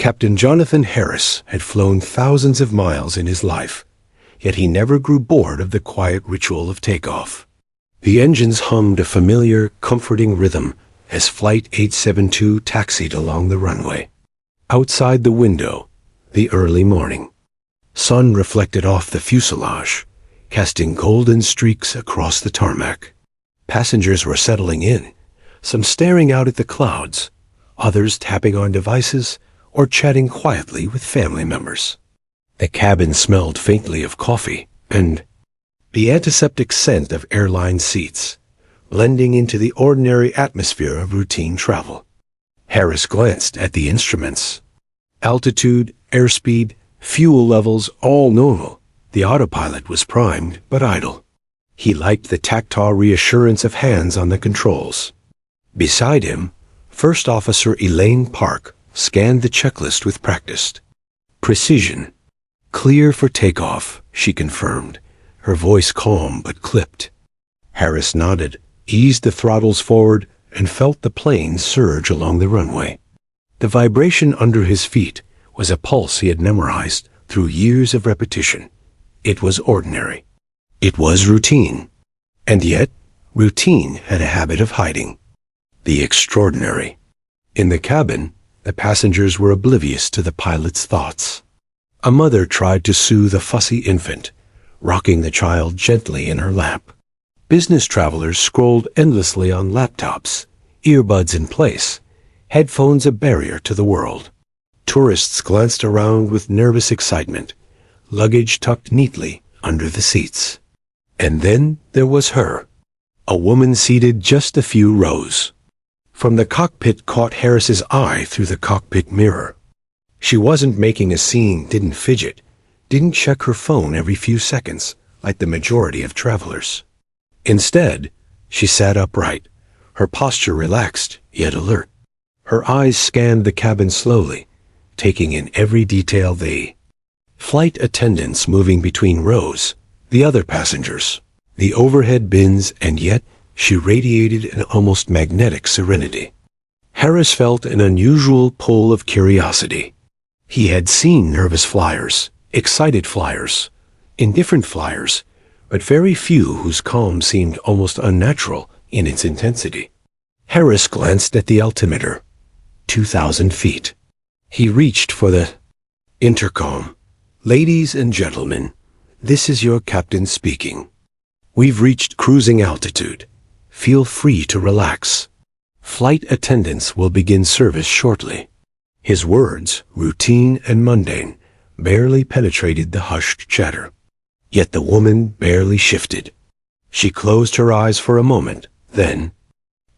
Captain Jonathan Harris had flown thousands of miles in his life, yet he never grew bored of the quiet ritual of takeoff. The engines hummed a familiar, comforting rhythm as Flight 872 taxied along the runway. Outside the window, the early morning. Sun reflected off the fuselage, casting golden streaks across the tarmac. Passengers were settling in, some staring out at the clouds, others tapping on devices or chatting quietly with family members. The cabin smelled faintly of coffee and the antiseptic scent of airline seats, blending into the ordinary atmosphere of routine travel. Harris glanced at the instruments. Altitude, airspeed, fuel levels, all normal. The autopilot was primed but idle. He liked the tactile reassurance of hands on the controls. Beside him, First Officer Elaine Park scanned the checklist with practice. Precision. Clear for takeoff, she confirmed, her voice calm but clipped. Harris nodded, eased the throttles forward, and felt the plane surge along the runway. The vibration under his feet was a pulse he had memorized through years of repetition. It was ordinary. It was routine. And yet, routine had a habit of hiding. The extraordinary. In the cabin, the passengers were oblivious to the pilot's thoughts. A mother tried to soothe a fussy infant, rocking the child gently in her lap. Business travelers scrolled endlessly on laptops, earbuds in place, headphones a barrier to the world. Tourists glanced around with nervous excitement, luggage tucked neatly under the seats. And then there was her, a woman seated just a few rows. From the cockpit caught Harris's eye through the cockpit mirror. She wasn't making a scene, didn't fidget, didn't check her phone every few seconds like the majority of travelers. Instead, she sat upright, her posture relaxed yet alert. Her eyes scanned the cabin slowly, taking in every detail. The flight attendants moving between rows, the other passengers, the overhead bins, and yet she radiated an almost magnetic serenity. Harris felt an unusual pull of curiosity. He had seen nervous flyers, excited flyers, indifferent flyers, but very few whose calm seemed almost unnatural in its intensity. Harris glanced at the altimeter. 2,000 feet. He reached for the intercom. "Ladies and gentlemen, this is your captain speaking. We've reached cruising altitude. Feel free to relax. Flight attendants will begin service shortly." His words, routine and mundane, barely penetrated the hushed chatter. Yet the woman barely shifted. She closed her eyes for a moment, then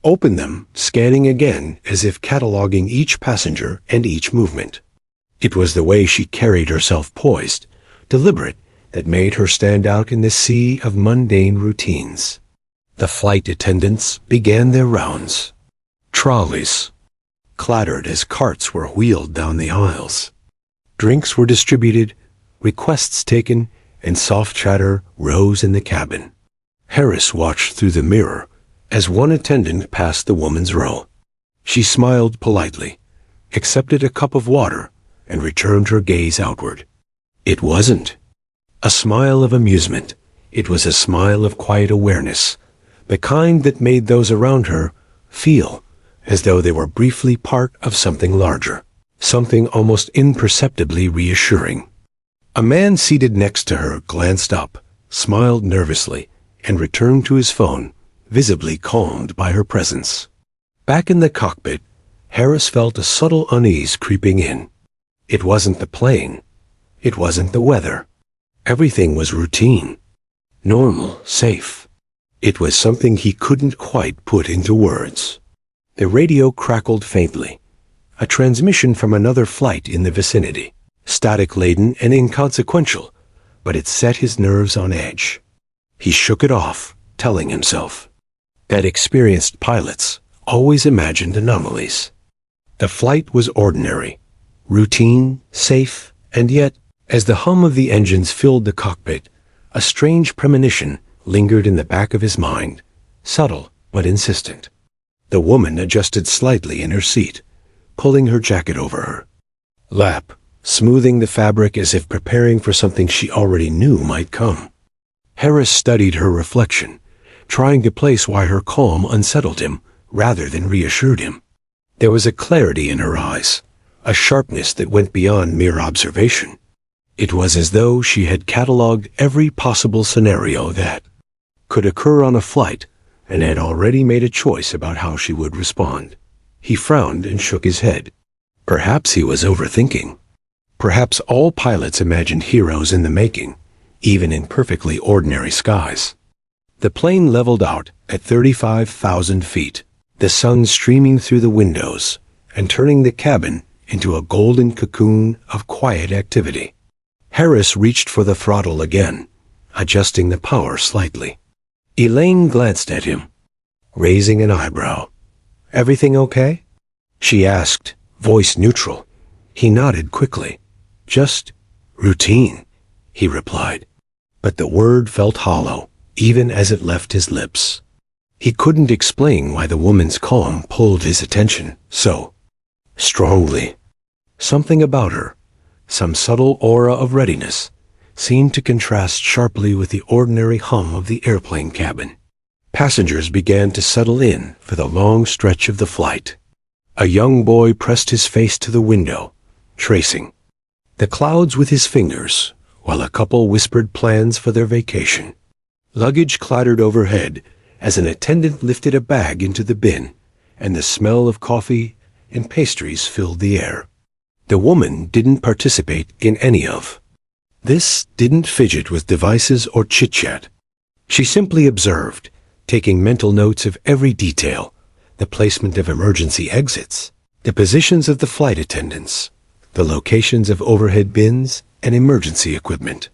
opened them, scanning again as if cataloging each passenger and each movement. It was the way she carried herself, poised, deliberate, that made her stand out in the sea of mundane routines. The flight attendants began their rounds. Trolleys clattered as carts were wheeled down the aisles. Drinks were distributed, requests taken, and soft chatter rose in the cabin. Harris watched through the mirror as one attendant passed the woman's row. She smiled politely, accepted a cup of water, and returned her gaze outward. It wasn't a smile of amusement. It was a smile of quiet awareness, the kind that made those around her feel as though they were briefly part of something larger, something almost imperceptibly reassuring. A man seated next to her glanced up, smiled nervously, and returned to his phone, visibly calmed by her presence. Back in the cockpit, Harris felt a subtle unease creeping in. It wasn't the plane. It wasn't the weather. Everything was routine, normal, safe. It was something he couldn't quite put into words. The radio crackled faintly, a transmission from another flight in the vicinity, static-laden and inconsequential, but it set his nerves on edge. He shook it off, telling himself that experienced pilots always imagined anomalies. The flight was ordinary, routine, safe, and yet, as the hum of the engines filled the cockpit, a strange premonition lingered in the back of his mind, subtle but insistent. The woman adjusted slightly in her seat, pulling her jacket over her. lap, smoothing the fabric as if preparing for something she already knew might come. Harris studied her reflection, trying to place why her calm unsettled him rather than reassured him. There was a clarity in her eyes, a sharpness that went beyond mere observation. It was as though she had catalogued every possible scenario that could occur on a flight and had already made a choice about how she would respond. He frowned and shook his head. Perhaps he was overthinking. Perhaps all pilots imagined heroes in the making, even in perfectly ordinary skies. The plane leveled out at 35,000 feet, the sun streaming through the windows and turning the cabin into a golden cocoon of quiet activity. Harris reached for the throttle again, adjusting the power slightly. Elaine glanced at him, raising an eyebrow. "Everything okay?" she asked, voice neutral. He nodded quickly. "Just routine," he replied. But the word felt hollow, even as it left his lips. He couldn't explain why the woman's calm pulled his attention so strongly. Something about her, some subtle aura of readiness, seemed to contrast sharply with the ordinary hum of the airplane cabin. Passengers began to settle in for the long stretch of the flight. A young boy pressed his face to the window, tracing the clouds with his fingers, while a couple whispered plans for their vacation. Luggage clattered overhead as an attendant lifted a bag into the bin, and the smell of coffee and pastries filled the air. The woman didn't participate in any of this, didn't fidget with devices or chit-chat. She simply observed, taking mental notes of every detail, the placement of emergency exits, the positions of the flight attendants, the locations of overhead bins and emergency equipment.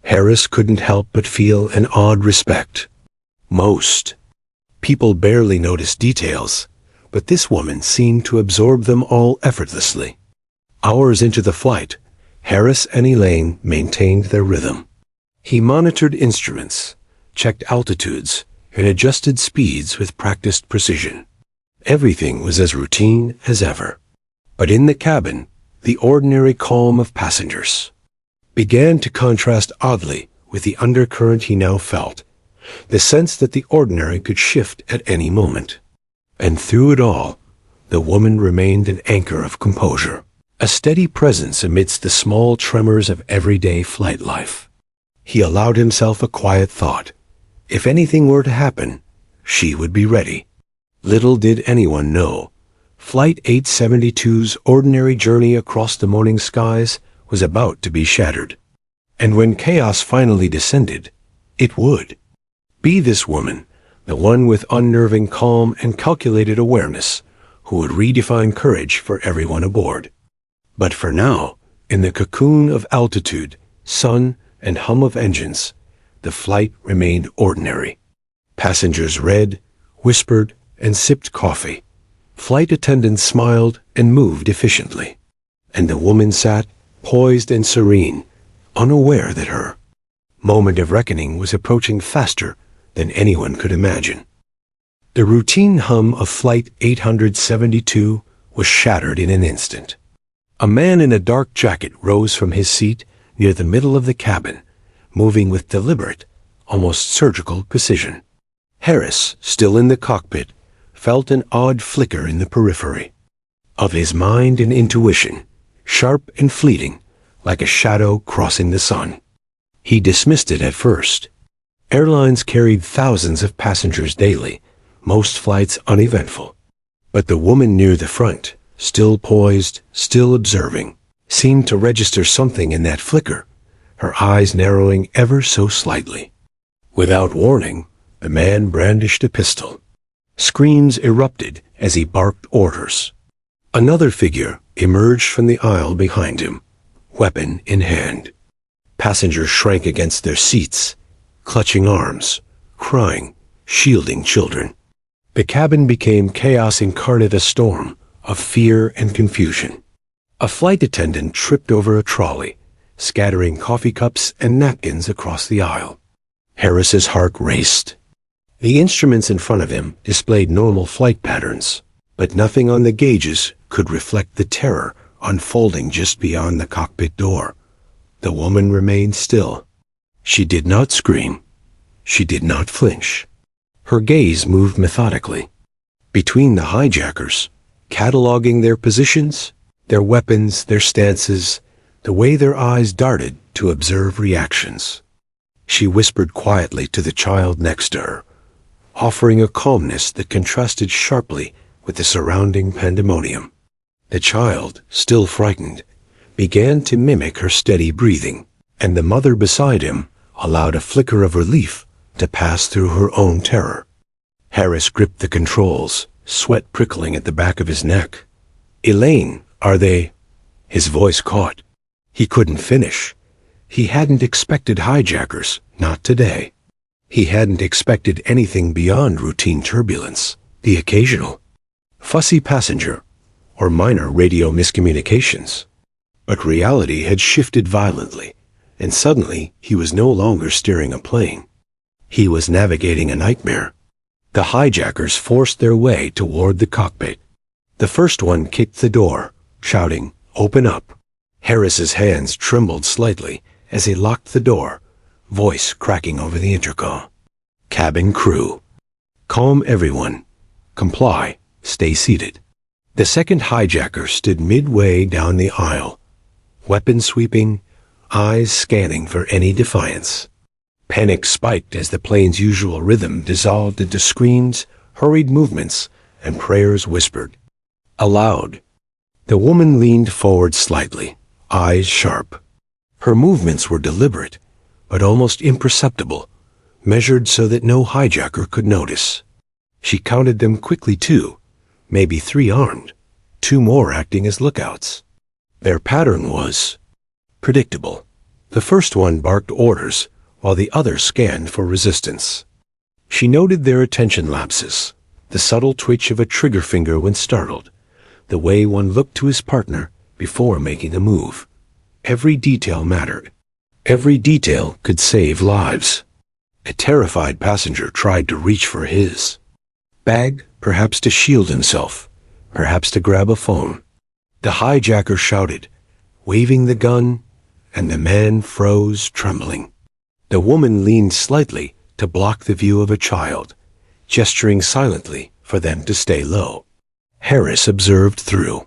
Harris couldn't help but feel an odd respect. Most people barely noticed details, but this woman seemed to absorb them all effortlessly. Hours into the flight, Harris and Elaine maintained their rhythm. He monitored instruments, checked altitudes, and adjusted speeds with practiced precision. Everything was as routine as ever. But in the cabin, the ordinary calm of passengers began to contrast oddly with the undercurrent he now felt, the sense that the ordinary could shift at any moment. And through it all, the woman remained an anchor of composure, a steady presence amidst the small tremors of everyday flight life. He allowed himself a quiet thought. If anything were to happen, she would be ready. Little did anyone know, Flight 872's ordinary journey across the morning skies was about to be shattered. And when chaos finally descended, it would be this woman, the one with unnerving calm and calculated awareness, who would redefine courage for everyone aboard. But for now, in the cocoon of altitude, sun, and hum of engines, the flight remained ordinary. Passengers read, whispered, and sipped coffee. Flight attendants smiled and moved efficiently. And the woman sat, poised and serene, unaware that her moment of reckoning was approaching faster than anyone could imagine. The routine hum of Flight 872 was shattered in an instant. A man in a dark jacket rose from his seat near the middle of the cabin, moving with deliberate, almost surgical precision. Harris, still in the cockpit, felt an odd flicker in the periphery of his mind and intuition, sharp and fleeting, like a shadow crossing the sun. He dismissed it at first. Airlines carried thousands of passengers daily, most flights uneventful. But the woman near the front, still poised, still observing, seemed to register something in that flicker, her eyes narrowing ever so slightly. Without warning, the man brandished a pistol. Screams erupted as he barked orders. Another figure emerged from the aisle behind him, weapon in hand. Passengers shrank against their seats, clutching arms, crying, shielding children. The cabin became chaos incarnate, a storm of fear and confusion. A flight attendant tripped over a trolley, scattering coffee cups and napkins across the aisle. Harris's heart raced. The instruments in front of him displayed normal flight patterns, but nothing on the gauges could reflect the terror unfolding just beyond the cockpit door. The woman remained still. She did not scream. She did not flinch. Her gaze moved methodically between the hijackers, cataloging their positions, their weapons, their stances, the way their eyes darted to observe reactions. She whispered quietly to the child next to her, offering a calmness that contrasted sharply with the surrounding pandemonium. The child, still frightened, began to mimic her steady breathing, and the mother beside him allowed a flicker of relief to pass through her own terror. Harris gripped the controls, sweat prickling at the back of his neck. "Elaine, are they—" His voice caught. He couldn't finish. He hadn't expected hijackers, not today. He hadn't expected anything beyond routine turbulence, the occasional fussy passenger, or minor radio miscommunications. But reality had shifted violently, and suddenly he was no longer steering a plane. He was navigating a nightmare. The hijackers forced their way toward the cockpit. The first one kicked the door, shouting, "Open up." Harris's hands trembled slightly as he locked the door, voice cracking over the intercom. "Cabin crew. Calm everyone. Comply. Stay seated." The second hijacker stood midway down the aisle, weapon sweeping, eyes scanning for any defiance. Panic spiked as the plane's usual rhythm dissolved into screams, hurried movements, and prayers whispered. Aloud, the woman leaned forward slightly, eyes sharp. Her movements were deliberate, but almost imperceptible, measured so that no hijacker could notice. She counted them quickly too, maybe 3 armed, 2 more acting as lookouts. Their pattern was predictable. The first one barked orders, while the other scanned for resistance. She noted their attention lapses, the subtle twitch of a trigger finger when startled, the way one looked to his partner before making a move. Every detail mattered. Every detail could save lives. A terrified passenger tried to reach for his bag, perhaps to shield himself, perhaps to grab a phone. The hijacker shouted, waving the gun, and the man froze, trembling. The woman leaned slightly to block the view of a child, gesturing silently for them to stay low. Harris observed through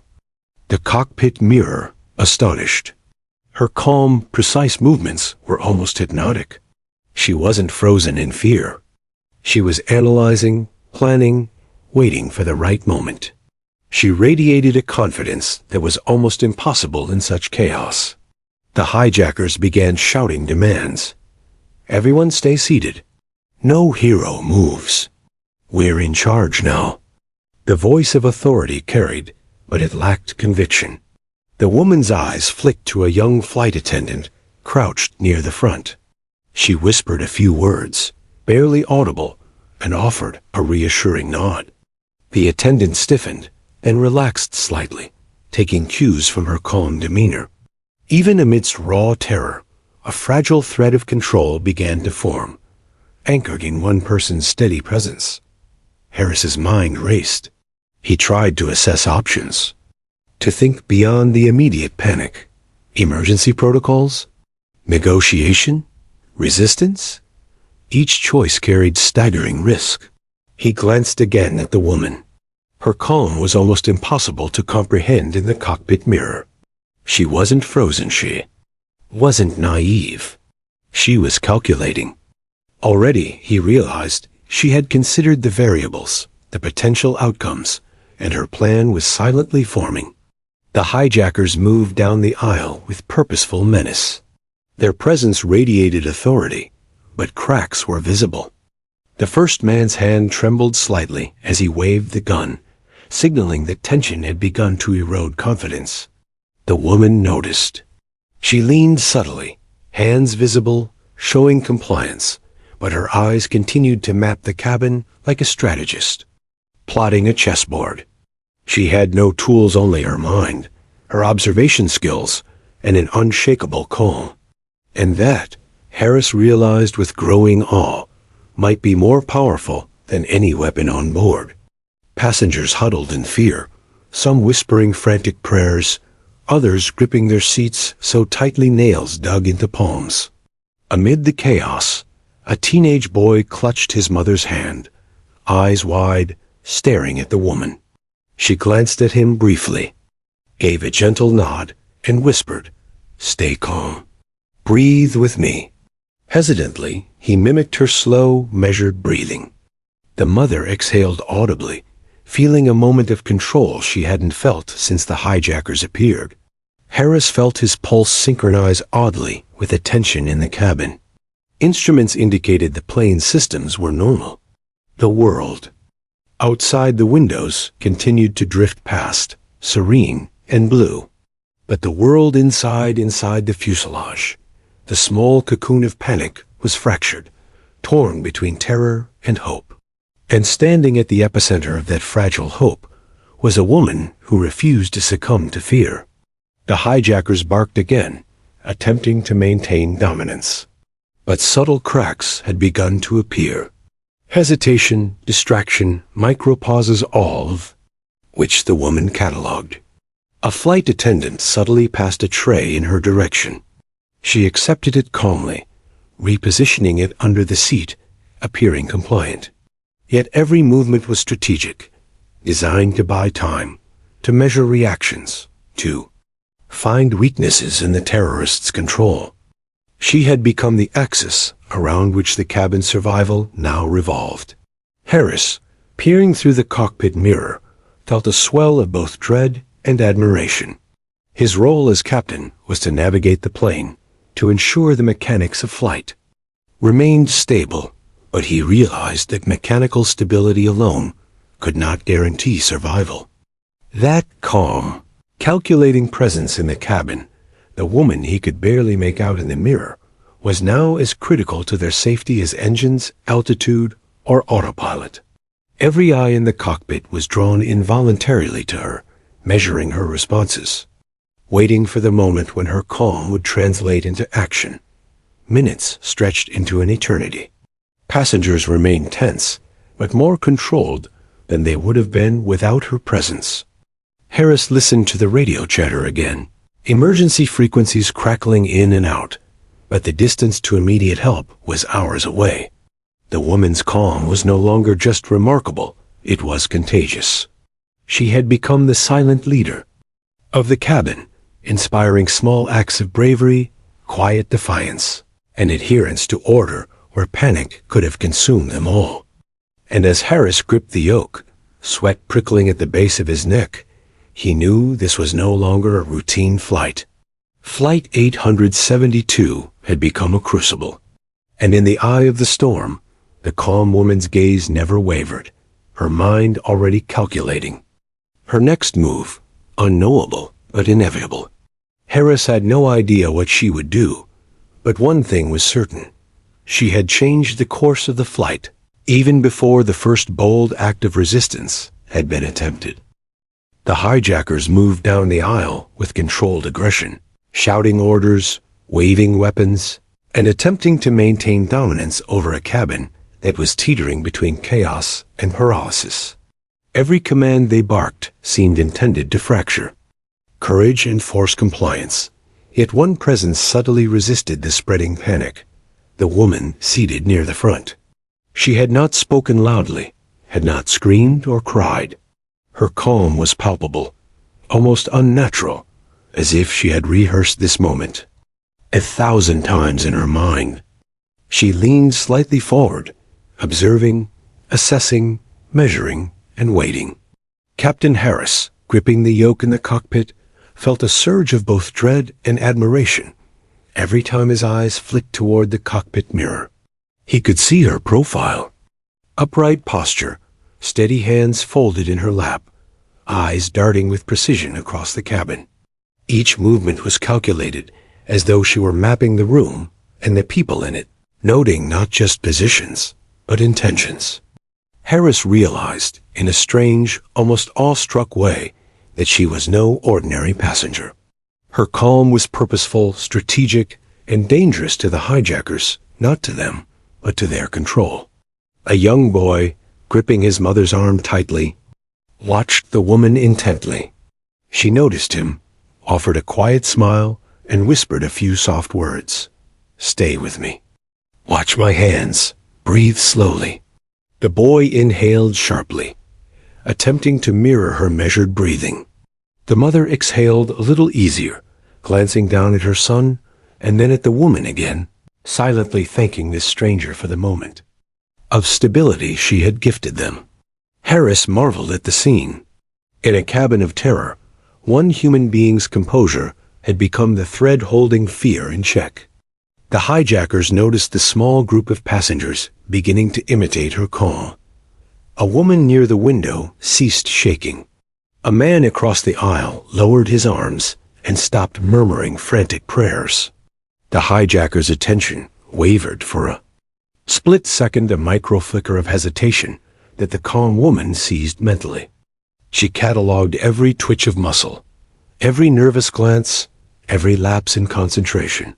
the cockpit mirror, astonished. Her calm, precise movements were almost hypnotic. She wasn't frozen in fear. She was analyzing, planning, waiting for the right moment. She radiated a confidence that was almost impossible in such chaos. The hijackers began shouting demands. Everyone stay seated. No hero moves. We're in charge now. The voice of authority carried, but it lacked conviction. The woman's eyes flicked to a young flight attendant, crouched near the front. She whispered a few words, barely audible, and offered a reassuring nod. The attendant stiffened, then relaxed slightly, taking cues from her calm demeanor. Even amidst raw terror, a fragile thread of control began to form, anchored in one person's steady presence. Harris's mind raced. He tried to assess options, to think beyond the immediate panic. Emergency protocols? Negotiation? Resistance? Each choice carried staggering risk. He glanced again at the woman. Her calm was almost impossible to comprehend in the cockpit mirror. She wasn't frozen, she wasn't naive. She was calculating. Already, he realized, she had considered the variables, the potential outcomes, and her plan was silently forming. The hijackers moved down the aisle with purposeful menace. Their presence radiated authority, but cracks were visible. The first man's hand trembled slightly as he waved the gun, signaling that tension had begun to erode confidence. The woman noticed. She leaned subtly, hands visible, showing compliance, but her eyes continued to map the cabin like a strategist, plotting a chessboard. She had no tools, only her mind, her observation skills, and an unshakable calm. And that, Harris realized with growing awe, might be more powerful than any weapon on board. Passengers huddled in fear, some whispering frantic prayers, others gripping their seats so tightly nails dug into palms. Amid the chaos, a teenage boy clutched his mother's hand, eyes wide, staring at the woman. She glanced at him briefly, gave a gentle nod, and whispered, "Stay calm. Breathe with me." Hesitantly, he mimicked her slow, measured breathing. The mother exhaled audibly, feeling a moment of control she hadn't felt since the hijackers appeared. Harris felt his pulse synchronize oddly with the tension in the cabin. Instruments indicated the plane's systems were normal. The world outside the windows continued to drift past, serene and blue. But the world inside the fuselage, the small cocoon of panic, was fractured, torn between terror and hope. And standing at the epicenter of that fragile hope was a woman who refused to succumb to fear. The hijackers barked again, attempting to maintain dominance. But subtle cracks had begun to appear. Hesitation, distraction, micro-pauses, all of which the woman catalogued. A flight attendant subtly passed a tray in her direction. She accepted it calmly, repositioning it under the seat, appearing compliant. Yet every movement was strategic, designed to buy time, to measure reactions, to find weaknesses in the terrorists' control. She had become the axis around which the cabin's survival now revolved. Harris, peering through the cockpit mirror, felt a swell of both dread and admiration. His role as captain was to navigate the plane, to ensure the mechanics of flight remained stable, but he realized that mechanical stability alone could not guarantee survival. That calm, calculating presence in the cabin, the woman he could barely make out in the mirror, was now as critical to their safety as engines, altitude, or autopilot. Every eye in the cockpit was drawn involuntarily to her, measuring her responses, waiting for the moment when her calm would translate into action. Minutes stretched into an eternity. Passengers remained tense, but more controlled than they would have been without her presence. Harris listened to the radio chatter again, emergency frequencies crackling in and out, but the distance to immediate help was hours away. The woman's calm was no longer just remarkable, it was contagious. She had become the silent leader of the cabin, inspiring small acts of bravery, quiet defiance, and adherence to order where panic could have consumed them all. And as Harris gripped the yoke, sweat prickling at the base of his neck, he knew this was no longer a routine flight. Flight 872 had become a crucible, and in the eye of the storm, the calm woman's gaze never wavered, her mind already calculating. Her next move, unknowable but inevitable. Harris had no idea what she would do, but one thing was certain. She had changed the course of the flight, even before the first bold act of resistance had been attempted. The hijackers moved down the aisle with controlled aggression, shouting orders, waving weapons, and attempting to maintain dominance over a cabin that was teetering between chaos and paralysis. Every command they barked seemed intended to fracture. Courage and forced compliance. Yet one presence subtly resisted the spreading panic, the woman seated near the front. She had not spoken loudly, had not screamed or cried. Her calm was palpable, almost unnatural, as if she had rehearsed this moment 1,000 times in her mind. She leaned slightly forward, observing, assessing, measuring, and waiting. Captain Harris, gripping the yoke in the cockpit, felt a surge of both dread and admiration every time his eyes flicked toward the cockpit mirror. He could see her profile. Upright posture, steady hands folded in her lap, eyes darting with precision across the cabin. Each movement was calculated, as though she were mapping the room and the people in it, noting not just positions, but intentions. Harris realized, in a strange, almost awestruck way, that she was no ordinary passenger. Her calm was purposeful, strategic, and dangerous to the hijackers, not to them, but to their control. A young boy, gripping his mother's arm tightly, watched the woman intently. She noticed him, offered a quiet smile, and whispered a few soft words. "Stay with me. Watch my hands. Breathe slowly." The boy inhaled sharply, attempting to mirror her measured breathing. The mother exhaled a little easier, glancing down at her son and then at the woman again, silently thanking this stranger for the moment of stability she had gifted them. Harris marveled at the scene. In a cabin of terror, one human being's composure had become the thread holding fear in check. The hijackers noticed the small group of passengers beginning to imitate her calm. A woman near the window ceased shaking. A man across the aisle lowered his arms and stopped murmuring frantic prayers. The hijacker's attention wavered for a split second, a micro flicker of hesitation that the calm woman seized mentally. She catalogued every twitch of muscle, every nervous glance, every lapse in concentration.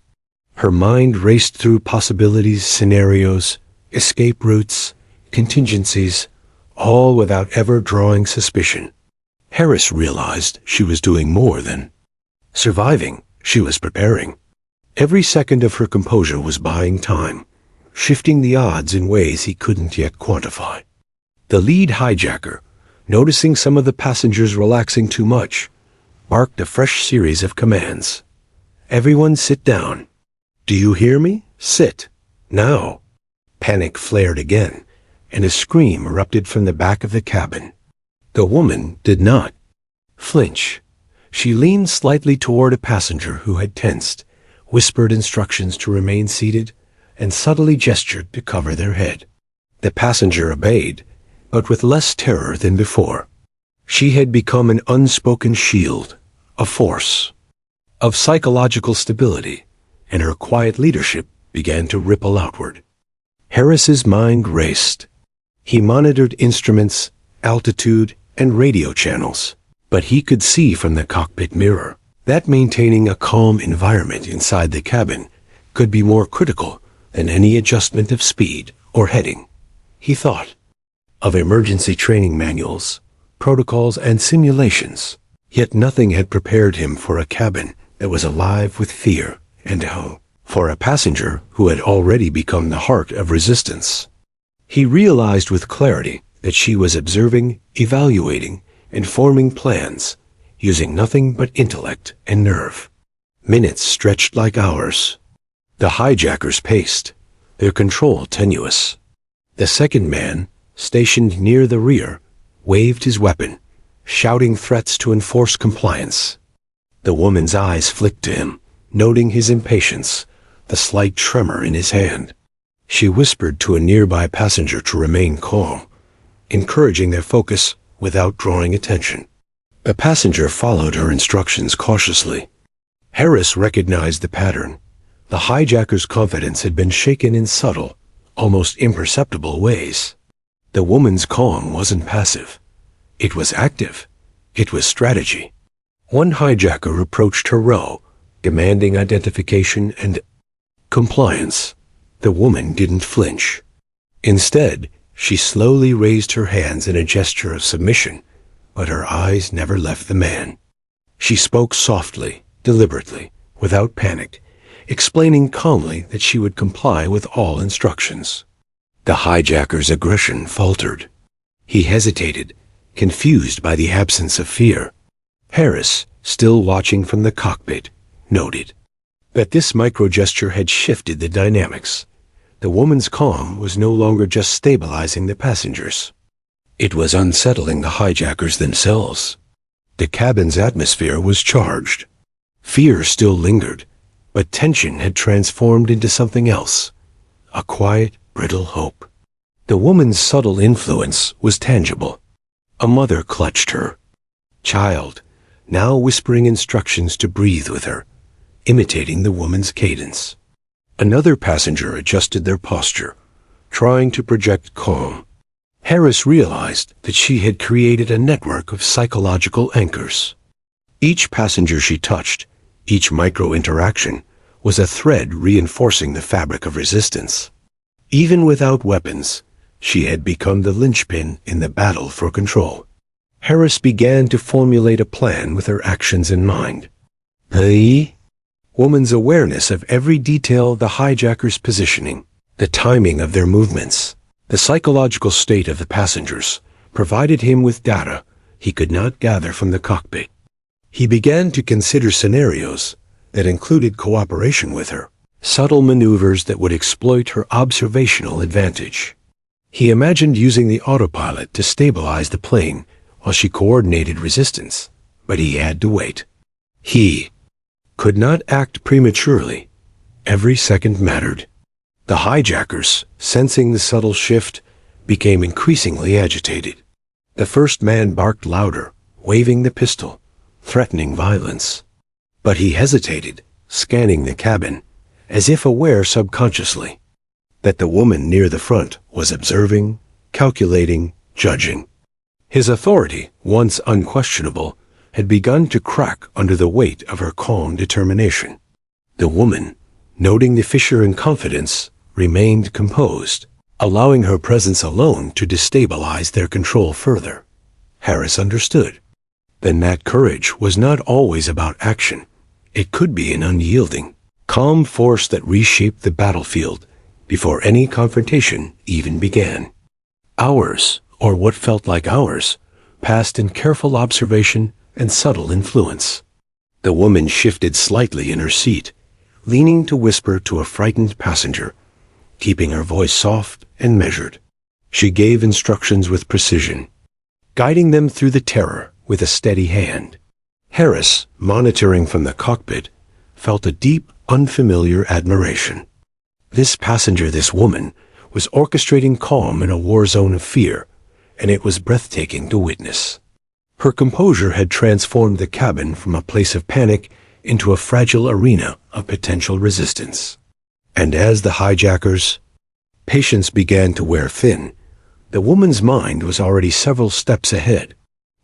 Her mind raced through possibilities, scenarios, escape routes, contingencies, all without ever drawing suspicion. Harris realized she was doing more than surviving. She was preparing. Every second of her composure was buying time, shifting the odds in ways he couldn't yet quantify. The lead hijacker, noticing some of the passengers relaxing too much, barked a fresh series of commands. "Everyone sit down. Do you hear me? Sit. Now." Panic flared again, and a scream erupted from the back of the cabin. The woman did not flinch. She leaned slightly toward a passenger who had tensed, whispered instructions to remain seated, and subtly gestured to cover their head. The passenger obeyed, but with less terror than before. She had become an unspoken shield, a force of psychological stability, and her quiet leadership began to ripple outward. Harris's mind raced. He monitored instruments, altitude, and radio channels, but he could see from the cockpit mirror that maintaining a calm environment inside the cabin could be more critical than any adjustment of speed or heading. He thought of emergency training manuals, protocols, and simulations, yet nothing had prepared him for a cabin that was alive with fear and hope, for a passenger who had already become the heart of resistance. He realized with clarity that she was observing, evaluating, and forming plans, using nothing but intellect and nerve. Minutes stretched like hours. The hijackers paced, their control tenuous. The second man, stationed near the rear, waved his weapon, shouting threats to enforce compliance. The woman's eyes flicked to him, noting his impatience, the slight tremor in his hand. She whispered to a nearby passenger to remain calm, encouraging their focus without drawing attention. The passenger followed her instructions cautiously. Harris recognized the pattern. The hijacker's confidence had been shaken in subtle, almost imperceptible ways. The woman's calm wasn't passive. It was active. It was strategy. One hijacker approached her row, demanding identification and compliance. The woman didn't flinch. Instead, she slowly raised her hands in a gesture of submission, but her eyes never left the man. She spoke softly, deliberately, without panic, explaining calmly that she would comply with all instructions. The hijacker's aggression faltered. He hesitated, confused by the absence of fear. Harris, still watching from the cockpit, noted that this micro-gesture had shifted the dynamics. The woman's calm was no longer just stabilizing the passengers. It was unsettling the hijackers themselves. The cabin's atmosphere was charged. Fear still lingered, but tension had transformed into something else, a quiet, brittle hope. The woman's subtle influence was tangible. A mother clutched her child, now whispering instructions to breathe with her, imitating the woman's cadence. Another passenger adjusted their posture, trying to project calm. Harris realized that she had created a network of psychological anchors. Each passenger she touched, each micro-interaction, was a thread reinforcing the fabric of resistance. Even without weapons, she had become the linchpin in the battle for control. Harris began to formulate a plan with her actions in mind. The woman's awareness of every detail of the hijacker's positioning, the timing of their movements, the psychological state of the passengers, provided him with data he could not gather from the cockpit. He began to consider scenarios that included cooperation with her, subtle maneuvers that would exploit her observational advantage. He imagined using the autopilot to stabilize the plane while she coordinated resistance, but he had to wait. He could not act prematurely. Every second mattered. The hijackers, sensing the subtle shift, became increasingly agitated. The first man barked louder, waving the pistol, threatening violence. But he hesitated, scanning the cabin, as if aware subconsciously that the woman near the front was observing, calculating, judging. His authority, once unquestionable, had begun to crack under the weight of her calm determination. The woman, noting the fissure in confidence, remained composed, allowing her presence alone to destabilize their control further. Harris understood. Then that courage was not always about action. It could be an unyielding, calm force that reshaped the battlefield before any confrontation even began. Hours, or what felt like hours, passed in careful observation and subtle influence. The woman shifted slightly in her seat, leaning to whisper to a frightened passenger, keeping her voice soft and measured. She gave instructions with precision, guiding them through the terror with a steady hand. Harris, monitoring from the cockpit, felt a deep, unfamiliar admiration. This passenger, this woman, was orchestrating calm in a war zone of fear, and it was breathtaking to witness. Her composure had transformed the cabin from a place of panic into a fragile arena of potential resistance. And as the hijackers' patience began to wear thin, the woman's mind was already several steps ahead.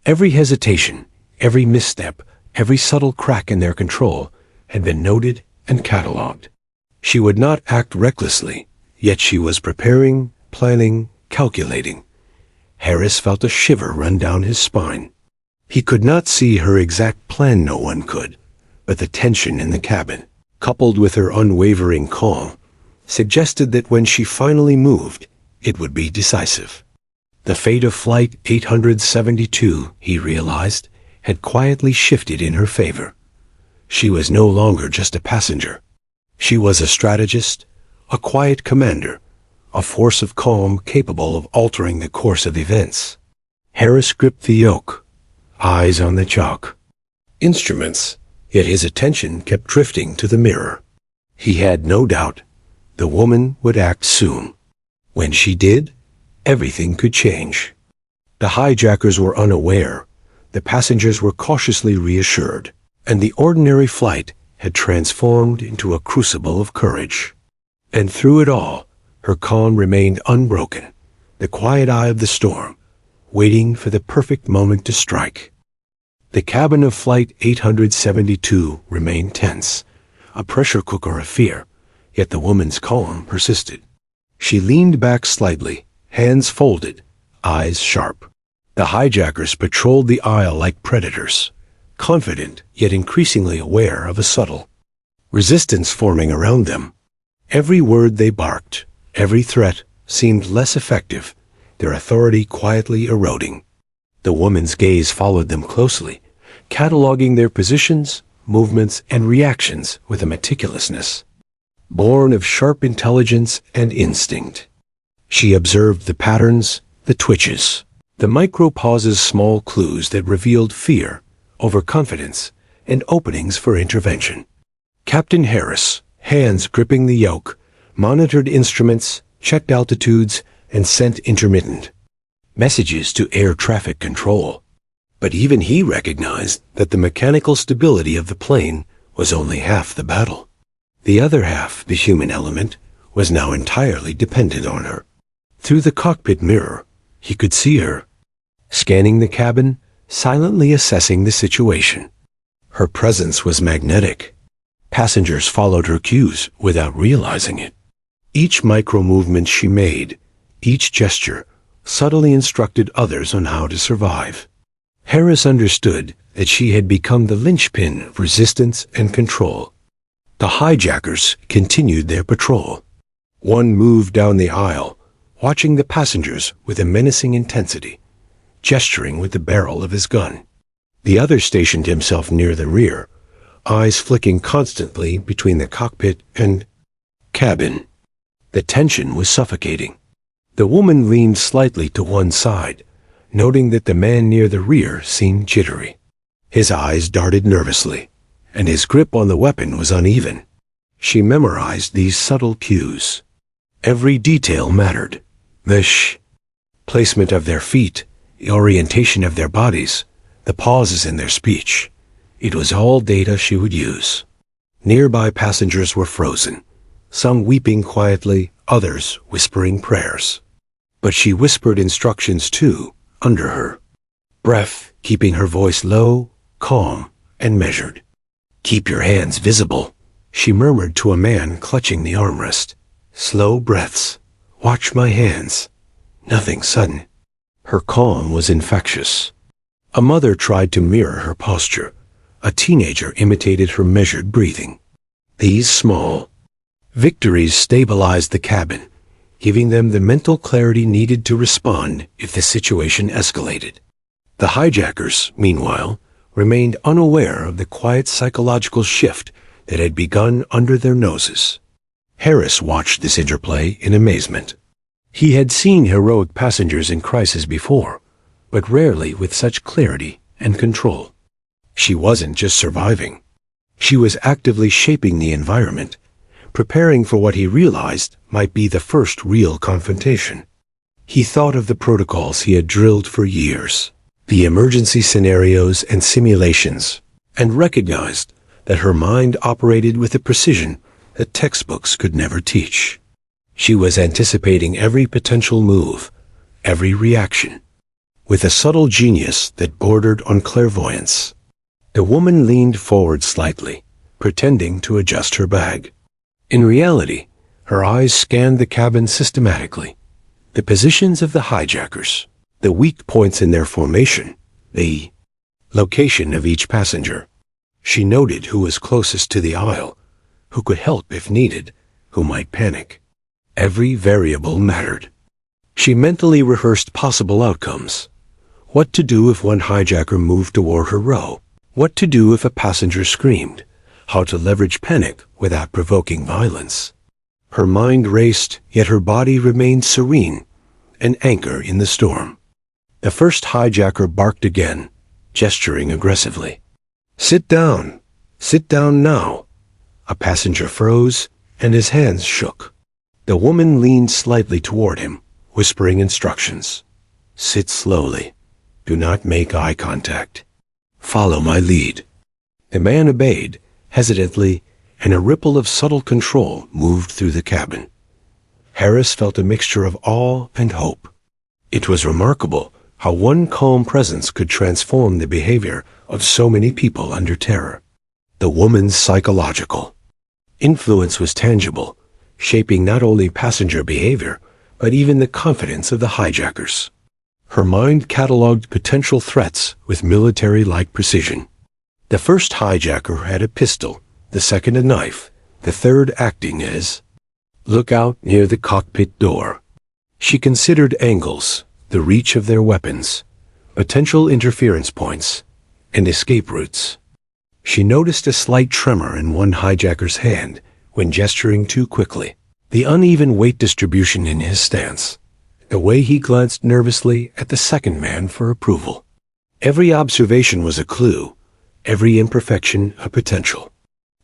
Every hesitation, every misstep, every subtle crack in their control had been noted and catalogued. She would not act recklessly, yet she was preparing, planning, calculating. Harris felt a shiver run down his spine. He could not see her exact plan, no one could, but the tension in the cabin, coupled with her unwavering calm, suggested that when she finally moved, it would be decisive. The fate of Flight 872, he realized, had quietly shifted in her favor. She was no longer just a passenger. She was a strategist, a quiet commander, a force of calm capable of altering the course of events. Harris gripped the yoke, eyes on the chalk. Instruments, yet his attention kept drifting to the mirror. He had no doubt the woman would act soon. When she did, everything could change. The hijackers were unaware, the passengers were cautiously reassured, and the ordinary flight had transformed into a crucible of courage. And through it all, her calm remained unbroken, the quiet eye of the storm, waiting for the perfect moment to strike. The cabin of Flight 872 remained tense, a pressure cooker of fear, yet the woman's calm persisted. She leaned back slightly, hands folded, eyes sharp. The hijackers patrolled the aisle like predators, confident yet increasingly aware of a subtle resistance forming around them. Every word they barked, every threat, seemed less effective, their authority quietly eroding. The woman's gaze followed them closely, cataloging their positions, movements, and reactions with a meticulousness born of sharp intelligence and instinct. She observed the patterns, the twitches, the micro-pauses, small clues that revealed fear, overconfidence, and openings for intervention. Captain Harris, hands gripping the yoke, monitored instruments, checked altitudes, and sent intermittent messages to air traffic control. But even he recognized that the mechanical stability of the plane was only half the battle. The other half, the human element, was now entirely dependent on her. Through the cockpit mirror, he could see her, scanning the cabin, silently assessing the situation. Her presence was magnetic. Passengers followed her cues without realizing it. Each micro-movement she made, each gesture, subtly instructed others on how to survive. Harris understood that she had become the linchpin of resistance and control. The hijackers continued their patrol. One moved down the aisle, watching the passengers with a menacing intensity, gesturing with the barrel of his gun. The other stationed himself near the rear, eyes flicking constantly between the cockpit and cabin. The tension was suffocating. The woman leaned slightly to one side, noting that the man near the rear seemed jittery. His eyes darted nervously, and his grip on the weapon was uneven. She memorized these subtle cues. Every detail mattered. The placement of their feet, the orientation of their bodies, the pauses in their speech. It was all data she would use. Nearby passengers were frozen, some weeping quietly, others whispering prayers. But she whispered instructions too, under her breath, keeping her voice low, calm, and measured. "Keep your hands visible," she murmured to a man clutching the armrest. "Slow breaths. Watch my hands. Nothing sudden." Her calm was infectious. A mother tried to mirror her posture. A teenager imitated her measured breathing. These small victories stabilized the cabin, giving them the mental clarity needed to respond if the situation escalated. The hijackers, meanwhile, remained unaware of the quiet psychological shift that had begun under their noses. Harris watched this interplay in amazement. He had seen heroic passengers in crisis before, but rarely with such clarity and control. She wasn't just surviving. She was actively shaping the environment, preparing for what he realized might be the first real confrontation. He thought of the protocols he had drilled for years, the emergency scenarios and simulations, and recognized that her mind operated with a precision that textbooks could never teach. She was anticipating every potential move, every reaction, with a subtle genius that bordered on clairvoyance. The woman leaned forward slightly, pretending to adjust her bag. In reality, her eyes scanned the cabin systematically. The positions of the hijackers, the weak points in their formation, the location of each passenger. She noted who was closest to the aisle, who could help if needed, who might panic. Every variable mattered. She mentally rehearsed possible outcomes. What to do if one hijacker moved toward her row? What to do if a passenger screamed? How to leverage panic without provoking violence? Her mind raced, yet her body remained serene, an anchor in the storm. The first hijacker barked again, gesturing aggressively. "Sit down! Sit down now!" A passenger froze, and his hands shook. The woman leaned slightly toward him, whispering instructions. "Sit slowly. Do not make eye contact. Follow my lead." The man obeyed, hesitantly, and a ripple of subtle control moved through the cabin. Harris felt a mixture of awe and hope. It was remarkable how one calm presence could transform the behavior of so many people under terror. The woman's psychological influence was tangible, shaping not only passenger behavior, but even the confidence of the hijackers. Her mind cataloged potential threats with military-like precision. The first hijacker had a pistol, the second a knife, the third acting as lookout near the cockpit door. She considered angles, the reach of their weapons, potential interference points, and escape routes. She noticed a slight tremor in one hijacker's hand when gesturing too quickly, the uneven weight distribution in his stance, the way he glanced nervously at the second man for approval. Every observation was a clue, every imperfection a potential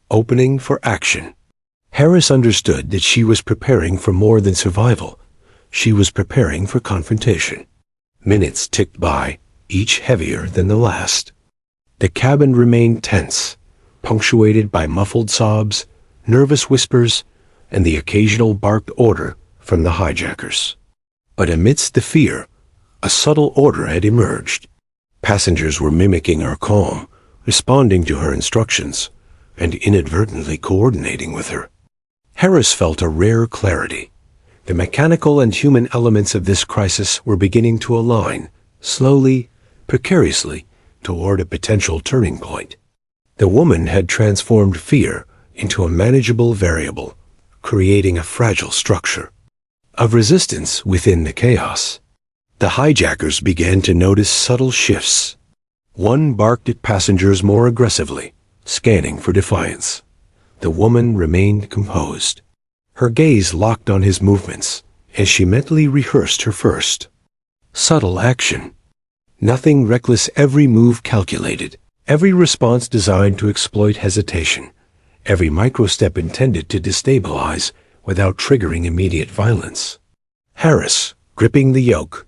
opening for action. Harris understood that she was preparing for more than survival. She was preparing for confrontation. Minutes ticked by, each heavier than the last. The cabin remained tense, punctuated by muffled sobs, nervous whispers, and the occasional barked order from the hijackers. But amidst the fear, a subtle order had emerged. Passengers were mimicking her calm, responding to her instructions, and inadvertently coordinating with her. Harris felt a rare clarity. The mechanical and human elements of this crisis were beginning to align, slowly, precariously, toward a potential turning point. The woman had transformed fear into a manageable variable, creating a fragile structure of resistance within the chaos. The hijackers began to notice subtle shifts. One barked at passengers more aggressively, scanning for defiance. The woman remained composed. Her gaze locked on his movements as she mentally rehearsed her first subtle action. Nothing reckless, every move calculated, every response designed to exploit hesitation, every micro-step intended to destabilize without triggering immediate violence. Harris, gripping the yoke,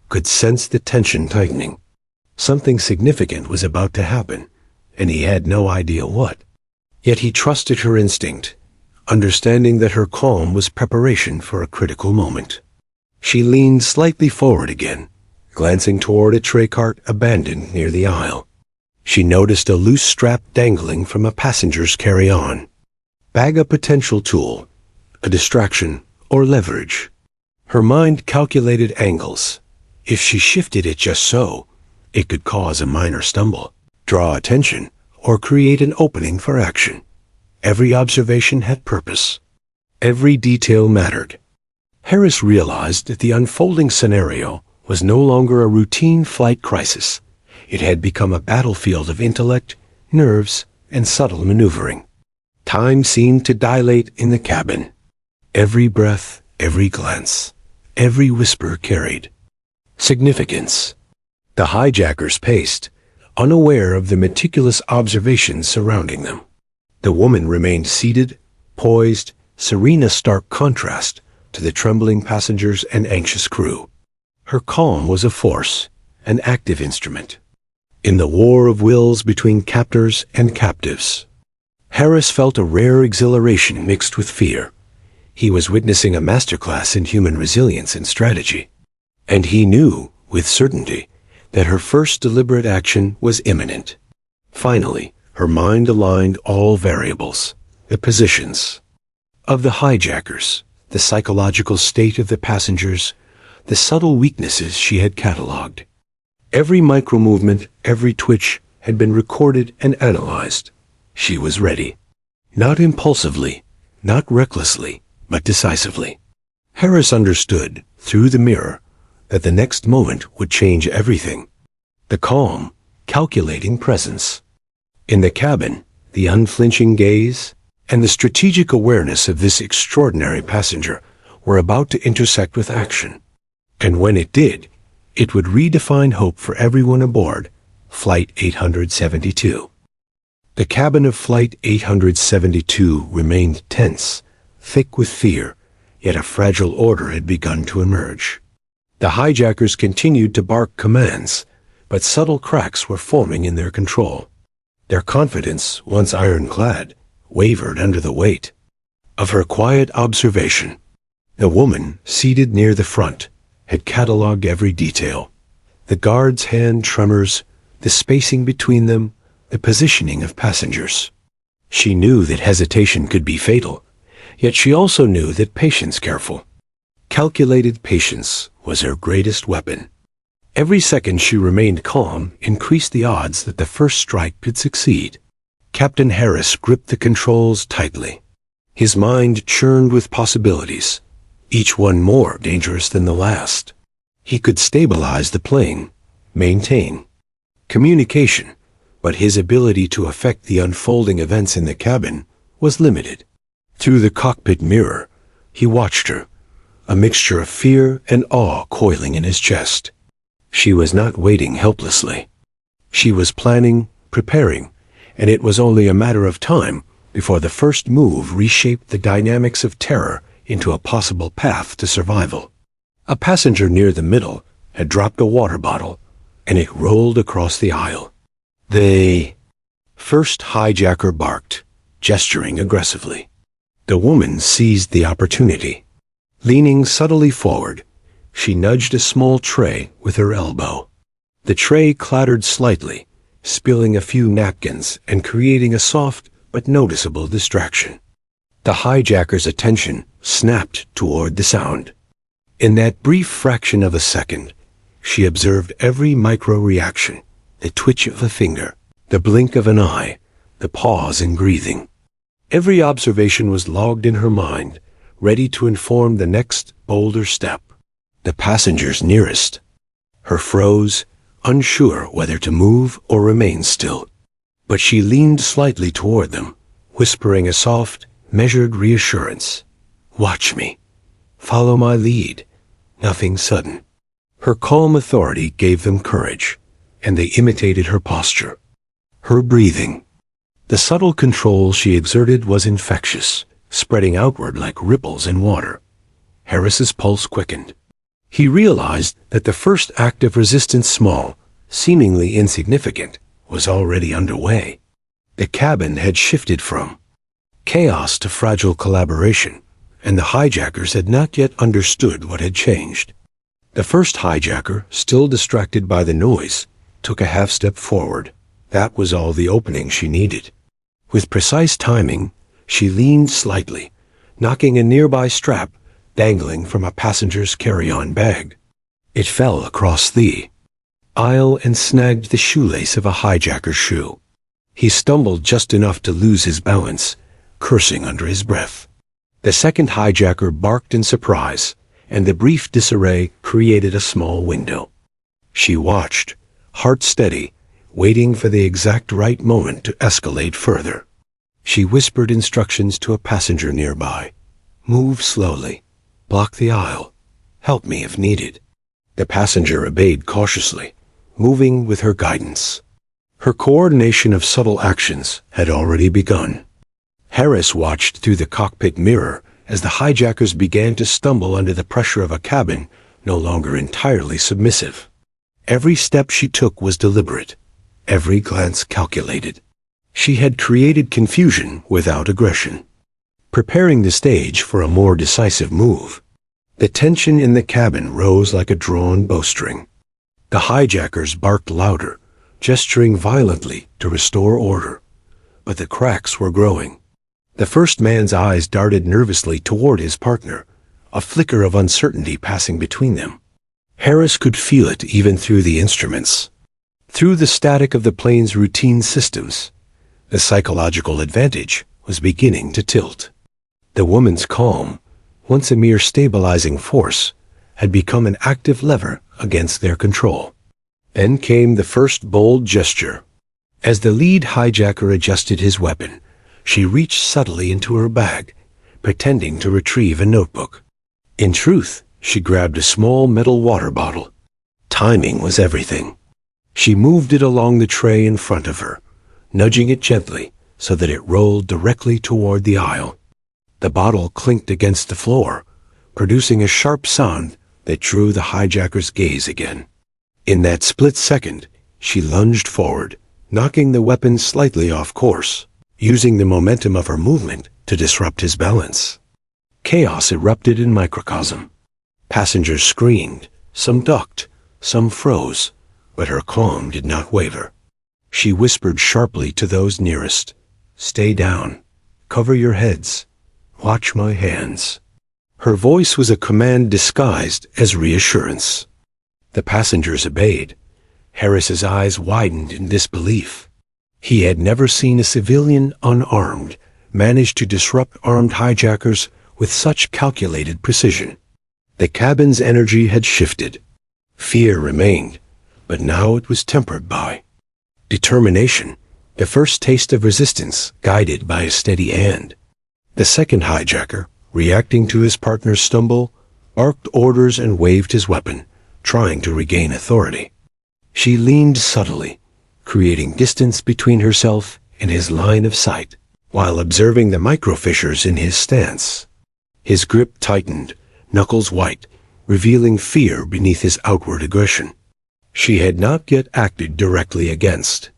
could sense the tension tightening. Something significant was about to happen, and he had no idea what. Yet he trusted her instinct, understanding that her calm was preparation for a critical moment. She leaned slightly forward again, glancing toward a tray cart abandoned near the aisle. She noticed a loose strap dangling from a passenger's carry-on. Bag a potential tool, a distraction, or leverage. Her mind calculated angles. If she shifted it just so, it could cause a minor stumble, draw attention, or create an opening for action. Every observation had purpose. Every detail mattered. Harris realized that the unfolding scenario was no longer a routine flight crisis. It had become a battlefield of intellect, nerves, and subtle maneuvering. Time seemed to dilate in the cabin. Every breath, every glance, every whisper carried significance. The hijackers paced, unaware of the meticulous observations surrounding them. The woman remained seated, poised, serene, a stark contrast to the trembling passengers and anxious crew. Her calm was a force, an active instrument, in the war of wills between captors and captives. Harris felt a rare exhilaration mixed with fear. He was witnessing a masterclass in human resilience and strategy, and he knew, with certainty, that her first deliberate action was imminent. Finally, her mind aligned all variables, the positions of the hijackers, the psychological state of the passengers, the subtle weaknesses she had catalogued. Every micro-movement, every twitch had been recorded and analyzed. She was ready. Not impulsively, not recklessly, but decisively. Harris understood, through the mirror, that the next moment would change everything. The calm, calculating presence in the cabin, the unflinching gaze, and the strategic awareness of this extraordinary passenger were about to intersect with action. And when it did, it would redefine hope for everyone aboard Flight 872. The cabin of Flight 872 remained tense, thick with fear, yet a fragile order had begun to emerge. The hijackers continued to bark commands, but subtle cracks were forming in their control. Their confidence, once ironclad, wavered under the weight of her quiet observation. The woman, seated near the front, had catalogued every detail. The guard's hand tremors, the spacing between them, the positioning of passengers. She knew that hesitation could be fatal, yet she also knew that patience, careful, calculated patience, was her greatest weapon. Every second she remained calm increased the odds that the first strike could succeed. Captain Harris gripped the controls tightly. His mind churned with possibilities, each one more dangerous than the last. He could stabilize the plane, maintain communication, but his ability to affect the unfolding events in the cabin was limited. Through the cockpit mirror, he watched her, a mixture of fear and awe coiling in his chest. She was not waiting helplessly. She was planning, preparing, and it was only a matter of time before the first move reshaped the dynamics of terror into a possible path to survival. A passenger near the middle had dropped a water bottle, and it rolled across the aisle. The first hijacker barked, gesturing aggressively. The woman seized the opportunity. Leaning subtly forward, she nudged a small tray with her elbow. The tray clattered slightly, spilling a few napkins and creating a soft but noticeable distraction. The hijacker's attention snapped toward the sound. In that brief fraction of a second, she observed every micro-reaction, the twitch of a finger, the blink of an eye, the pause in breathing. Every observation was logged in her mind, ready to inform the next bolder step. The passengers nearest. Her froze, unsure whether to move or remain still. But she leaned slightly toward them, whispering a soft, measured reassurance. "Watch me. Follow my lead. Nothing sudden." Her calm authority gave them courage, and they imitated her posture, her breathing. The subtle control she exerted was infectious, spreading outward like ripples in water. Harris's pulse quickened. He realized that the first act of resistance, small, seemingly insignificant, was already underway. The cabin had shifted from chaos to fragile collaboration, and the hijackers had not yet understood what had changed. The first hijacker, still distracted by the noise, took a half step forward. That was all the opening she needed. With precise timing, she leaned slightly, knocking a nearby strap dangling from a passenger's carry-on bag. It fell across the aisle and snagged the shoelace of a hijacker's shoe. He stumbled just enough to lose his balance, cursing under his breath. The second hijacker barked in surprise, and the brief disarray created a small window. She watched, heart steady, waiting for the exact right moment to escalate further. She whispered instructions to a passenger nearby. "Move slowly. Block the aisle. Help me if needed." The passenger obeyed cautiously, moving with her guidance. Her coordination of subtle actions had already begun. Harris watched through the cockpit mirror as the hijackers began to stumble under the pressure of a cabin no longer entirely submissive. Every step she took was deliberate, every glance calculated. She had created confusion without aggression, preparing the stage for a more decisive move. The tension in the cabin rose like a drawn bowstring. The hijackers barked louder, gesturing violently to restore order. But the cracks were growing. The first man's eyes darted nervously toward his partner, a flicker of uncertainty passing between them. Harris could feel it even through the instruments. Through the static of the plane's routine systems, the psychological advantage was beginning to tilt. The woman's calm, once a mere stabilizing force, had become an active lever against their control. Then came the first bold gesture. As the lead hijacker adjusted his weapon, she reached subtly into her bag, pretending to retrieve a notebook. In truth, she grabbed a small metal water bottle. Timing was everything. She moved it along the tray in front of her, nudging it gently so that it rolled directly toward the aisle. The bottle clinked against the floor, producing a sharp sound that drew the hijacker's gaze again. In that split second, she lunged forward, knocking the weapon slightly off course, using the momentum of her movement to disrupt his balance. Chaos erupted in microcosm. Passengers screamed, some ducked, some froze, but her calm did not waver. She whispered sharply to those nearest, "Stay down. Cover your heads. Watch my hands." Her voice was a command disguised as reassurance. The passengers obeyed. Harris's eyes widened in disbelief. He had never seen a civilian unarmed manage to disrupt armed hijackers with such calculated precision. The cabin's energy had shifted. Fear remained, but now it was tempered by determination, the first taste of resistance guided by a steady hand. The second hijacker, reacting to his partner's stumble, barked orders and waved his weapon, trying to regain authority. She leaned subtly, creating distance between herself and his line of sight, while observing the microfissures in his stance. His grip tightened, knuckles white, revealing fear beneath his outward aggression. She had not yet acted directly against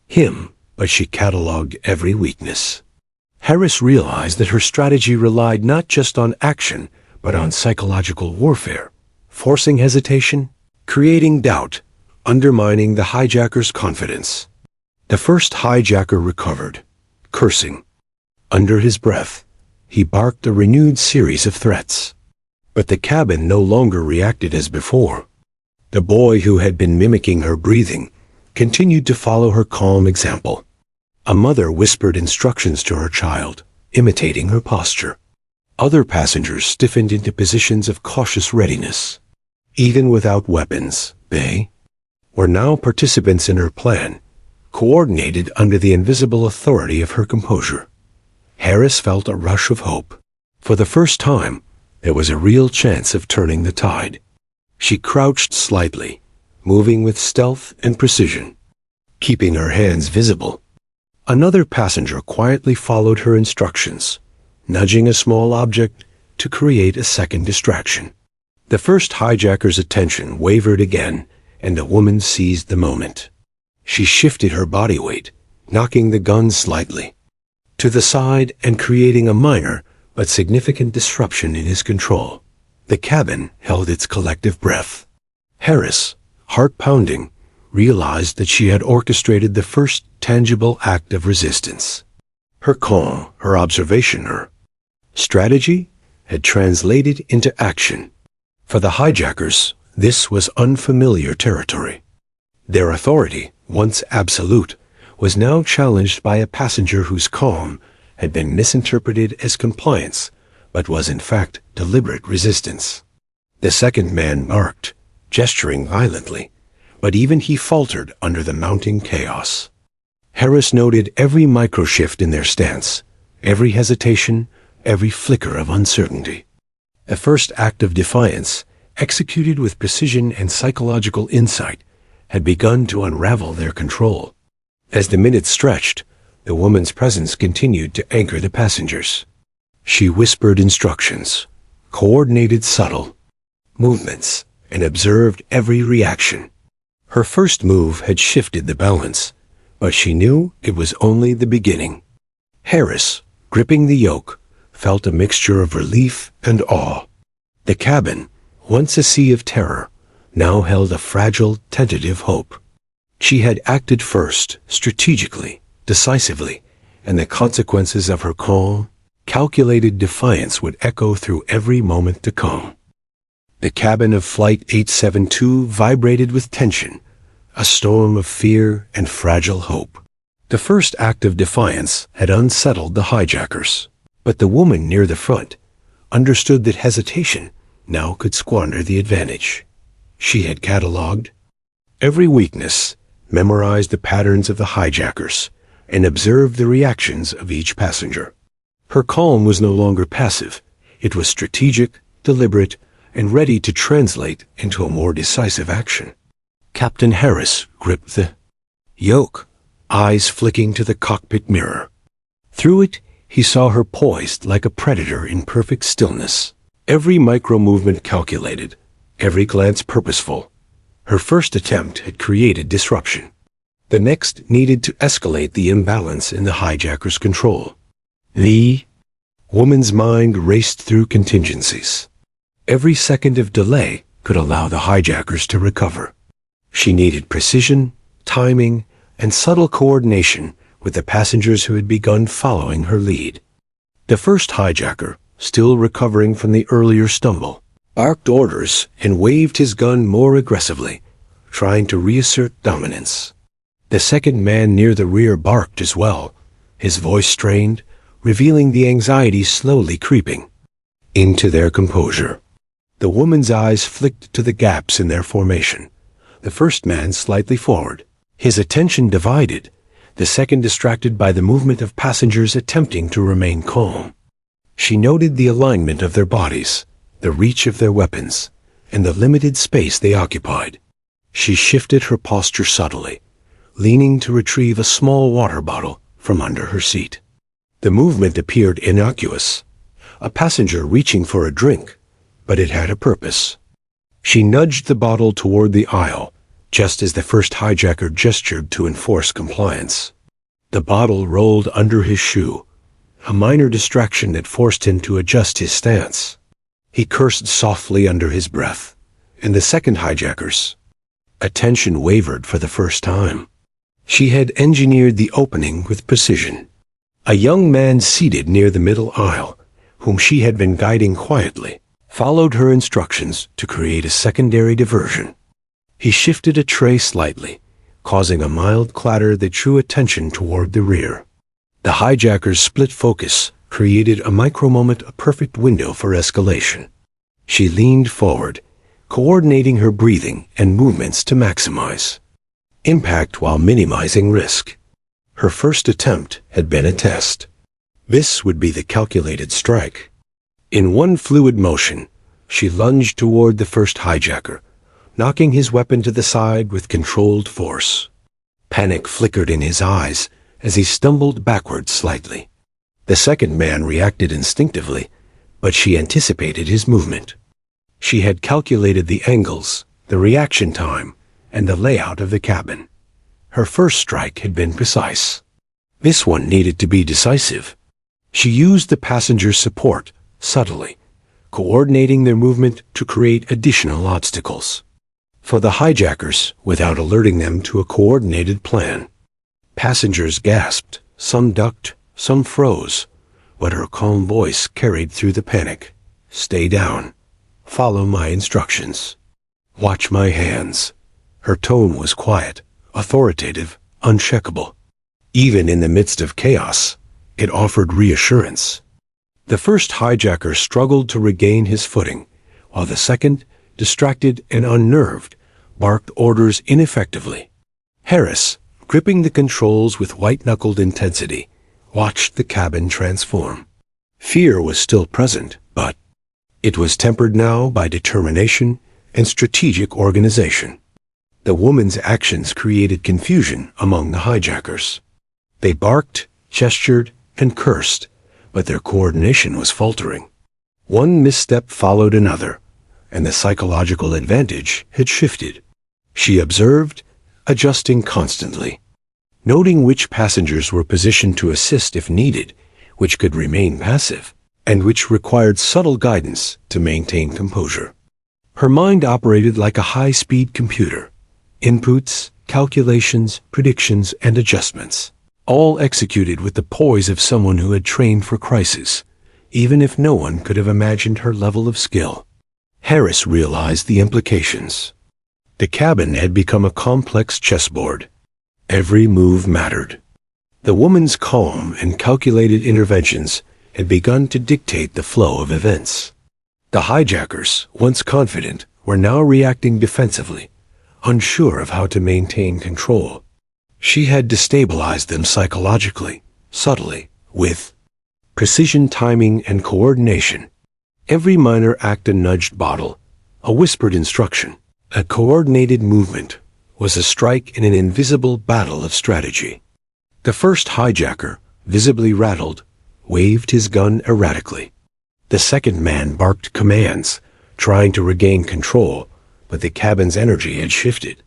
him, but she catalogued every weakness. Harris realized that her strategy relied not just on action, but on psychological warfare, forcing hesitation, creating doubt, undermining the hijacker's confidence. The first hijacker recovered, cursing. Under his breath, he barked a renewed series of threats. But the cabin no longer reacted as before. The boy who had been mimicking her breathing, continued to follow her calm example. A mother whispered instructions to her child, imitating her posture. Other passengers stiffened into positions of cautious readiness. Even without weapons, they were now participants in her plan, coordinated under the invisible authority of her composure. Harris felt a rush of hope. For the first time, there was a real chance of turning the tide. She crouched slightly, moving with stealth and precision, keeping her hands visible. Another passenger quietly followed her instructions, nudging a small object to create a second distraction. The first hijacker's attention wavered again, and the woman seized the moment. She shifted her body weight, knocking the gun slightly to the side and creating a minor but significant disruption in his control. The cabin held its collective breath. Harris, heart pounding, realized that she had orchestrated the first tangible act of resistance. Her calm, her observation, her strategy had translated into action. For the hijackers, this was unfamiliar territory. Their authority, once absolute, was now challenged by a passenger whose calm had been misinterpreted as compliance, but was in fact deliberate resistance. The second man barked, gesturing violently, but even he faltered under the mounting chaos. Harris noted every microshift in their stance, every hesitation, every flicker of uncertainty. A first act of defiance, executed with precision and psychological insight, had begun to unravel their control. As the minutes stretched, the woman's presence continued to anchor the passengers. She whispered instructions, coordinated subtle movements, and observed every reaction. Her first move had shifted the balance, but she knew it was only the beginning. Harris, gripping the yoke, felt a mixture of relief and awe. The cabin, once a sea of terror, now held a fragile, tentative hope. She had acted first, strategically, decisively, and the consequences of her calm, calculated defiance would echo through every moment to come. The cabin of Flight 872 vibrated with tension, a storm of fear and fragile hope. The first act of defiance had unsettled the hijackers, but the woman near the front understood that hesitation now could squander the advantage. She had catalogued every weakness, memorized the patterns of the hijackers, and observed the reactions of each passenger. Her calm was no longer passive. It was strategic, deliberate, and ready to translate into a more decisive action. Captain Harris gripped the yoke, eyes flicking to the cockpit mirror. Through it, he saw her poised like a predator in perfect stillness, every micro-movement calculated, every glance purposeful. Her first attempt had created disruption. The next needed to escalate the imbalance in the hijacker's control. The woman's mind raced through contingencies. Every second of delay could allow the hijackers to recover. She needed precision, timing, and subtle coordination with the passengers who had begun following her lead. The first hijacker, still recovering from the earlier stumble, barked orders and waved his gun more aggressively, trying to reassert dominance. The second man near the rear barked as well, his voice strained, revealing the anxiety slowly creeping into their composure. The woman's eyes flicked to the gaps in their formation. The first man slightly forward, his attention divided, the second distracted by the movement of passengers attempting to remain calm. She noted the alignment of their bodies, the reach of their weapons, and the limited space they occupied. She shifted her posture subtly, leaning to retrieve a small water bottle from under her seat. The movement appeared innocuous, a passenger reaching for a drink, but it had a purpose. She nudged the bottle toward the aisle, just as the first hijacker gestured to enforce compliance. The bottle rolled under his shoe, a minor distraction that forced him to adjust his stance. He cursed softly under his breath, and the second hijacker's attention wavered for the first time. She had engineered the opening with precision. A young man seated near the middle aisle, whom she had been guiding quietly, followed her instructions to create a secondary diversion. He shifted a tray slightly, causing a mild clatter that drew attention toward the rear. The hijacker's split focus created a micro-moment, a perfect window for escalation. She leaned forward, coordinating her breathing and movements to maximize impact while minimizing risk. Her first attempt had been a test. This would be the calculated strike. In one fluid motion, she lunged toward the first hijacker, knocking his weapon to the side with controlled force. Panic flickered in his eyes as he stumbled backward slightly. The second man reacted instinctively, but she anticipated his movement. She had calculated the angles, the reaction time, and the layout of the cabin. Her first strike had been precise. This one needed to be decisive. She used the passenger's support subtly, coordinating their movement to create additional obstacles for the hijackers without alerting them to a coordinated plan. Passengers gasped, some ducked, some froze, but her calm voice carried through the panic. "Stay down. Follow my instructions. Watch my hands." Her tone was quiet, authoritative, unshakable. Even in the midst of chaos, it offered reassurance. The first hijacker struggled to regain his footing, while the second, distracted and unnerved, barked orders ineffectively. Harris, gripping the controls with white-knuckled intensity, watched the cabin transform. Fear was still present, but it was tempered now by determination and strategic organization. The woman's actions created confusion among the hijackers. They barked, gestured, and cursed, but their coordination was faltering. One misstep followed another, and the psychological advantage had shifted. She observed, adjusting constantly, noting which passengers were positioned to assist if needed, which could remain passive, and which required subtle guidance to maintain composure. Her mind operated like a high-speed computer. Inputs, calculations, predictions, and adjustments, all executed with the poise of someone who had trained for crisis, even if no one could have imagined her level of skill. Harris realized the implications. The cabin had become a complex chessboard. Every move mattered. The woman's calm and calculated interventions had begun to dictate the flow of events. The hijackers, once confident, were now reacting defensively, unsure of how to maintain control. She had destabilized them psychologically, subtly, with precision, timing, and coordination. Every minor act a nudged bottle, a whispered instruction, a coordinated movement was a strike in an invisible battle of strategy. The first hijacker, visibly rattled, waved his gun erratically. The second man barked commands, trying to regain control, but the cabin's energy had shifted.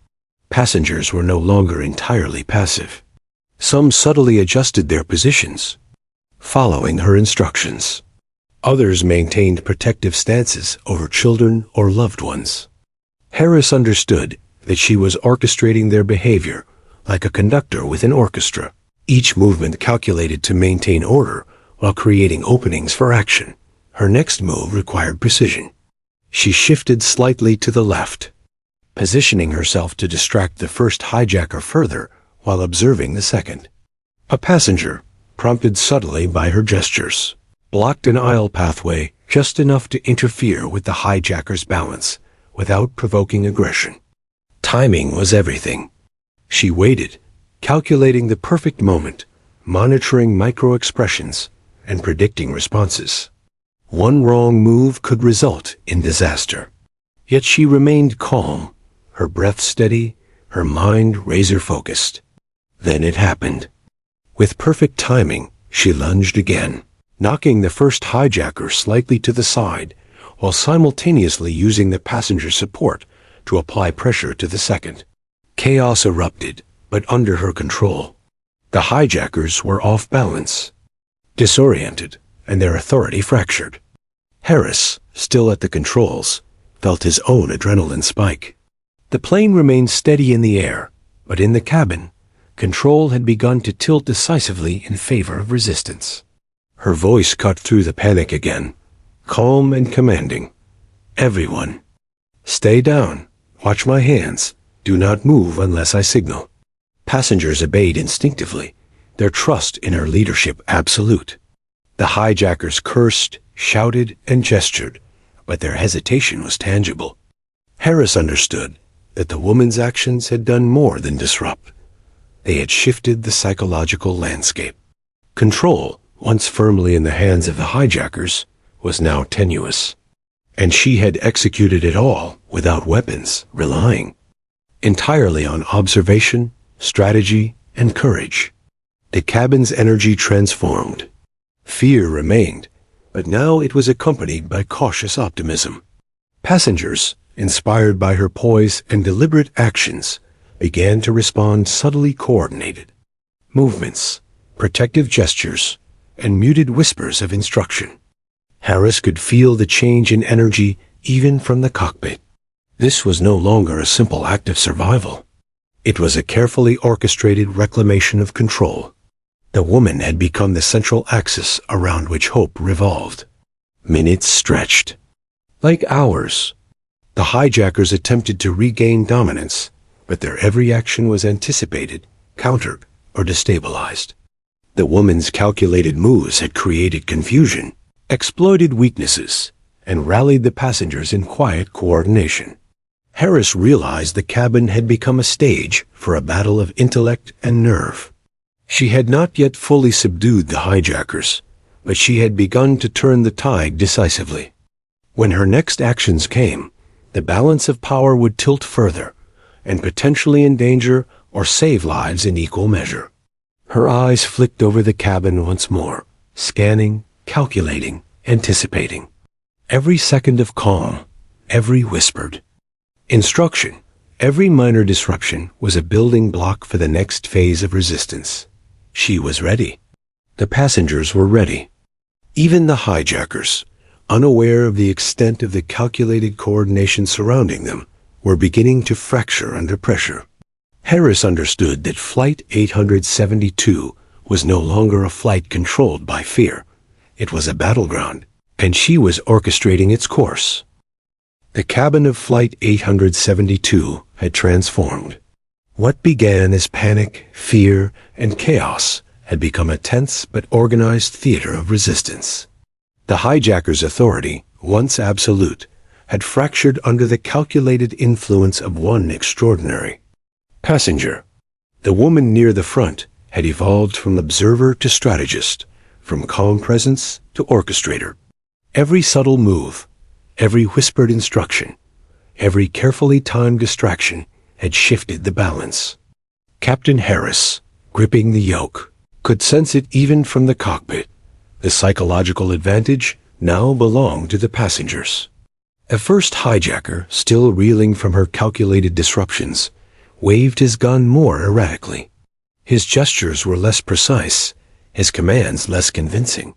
Passengers were no longer entirely passive. Some subtly adjusted their positions, following her instructions. Others maintained protective stances over children or loved ones. Harris understood that she was orchestrating their behavior like a conductor with an orchestra, each movement calculated to maintain order while creating openings for action. Her next move required precision. She shifted slightly to the left, positioning herself to distract the first hijacker further while observing the second. A passenger, prompted subtly by her gestures, blocked an aisle pathway just enough to interfere with the hijacker's balance without provoking aggression. Timing was everything. She waited, calculating the perfect moment, monitoring micro-expressions, and predicting responses. One wrong move could result in disaster. Yet she remained calm, her breath steady, her mind razor-focused. Then it happened. With perfect timing, she lunged again, knocking the first hijacker slightly to the side, while simultaneously using the passenger support to apply pressure to the second. Chaos erupted, but under her control. The hijackers were off balance, disoriented, and their authority fractured. Harris, still at the controls, felt his own adrenaline spike. The plane remained steady in the air, but in the cabin, control had begun to tilt decisively in favor of resistance. Her voice cut through the panic again, calm and commanding. "Everyone, stay down. Watch my hands. Do not move unless I signal." Passengers obeyed instinctively, their trust in her leadership absolute. The hijackers cursed, shouted, and gestured, but their hesitation was tangible. Harris understood that the woman's actions had done more than disrupt. They had shifted the psychological landscape. Control, once firmly in the hands of the hijackers, was now tenuous. And she had executed it all without weapons, relying entirely on observation, strategy, and courage. The cabin's energy transformed. Fear remained, but now it was accompanied by cautious optimism. Passengers, inspired by her poise and deliberate actions, began to respond subtly coordinated. Movements, protective gestures, and muted whispers of instruction. Harris could feel the change in energy even from the cockpit. This was no longer a simple act of survival. It was a carefully orchestrated reclamation of control. The woman had become the central axis around which hope revolved. Minutes stretched. Like hours. The hijackers attempted to regain dominance, but their every action was anticipated, countered, or destabilized. The woman's calculated moves had created confusion, exploited weaknesses, and rallied the passengers in quiet coordination. Harris realized the cabin had become a stage for a battle of intellect and nerve. She had not yet fully subdued the hijackers, but she had begun to turn the tide decisively. When her next actions came, the balance of power would tilt further, and potentially endanger or save lives in equal measure. Her eyes flicked over the cabin once more, scanning, calculating, anticipating. Every second of calm, every whispered instruction, every minor disruption was a building block for the next phase of resistance. She was ready. The passengers were ready. Even the hijackers, unaware of the extent of the calculated coordination surrounding them, were beginning to fracture under pressure. Harris understood that Flight 872 was no longer a flight controlled by fear. It was a battleground, and she was orchestrating its course. The cabin of Flight 872 had transformed. What began as panic, fear, and chaos had become a tense but organized theater of resistance. The hijackers' authority, once absolute, had fractured under the calculated influence of one extraordinary passenger. The woman near the front had evolved from observer to strategist, from calm presence to orchestrator. Every subtle move, every whispered instruction, every carefully timed distraction had shifted the balance. Captain Harris, gripping the yoke, could sense it even from the cockpit. The psychological advantage now belonged to the passengers. A first hijacker, still reeling from her calculated disruptions, waved his gun more erratically. His gestures were less precise, his commands less convincing.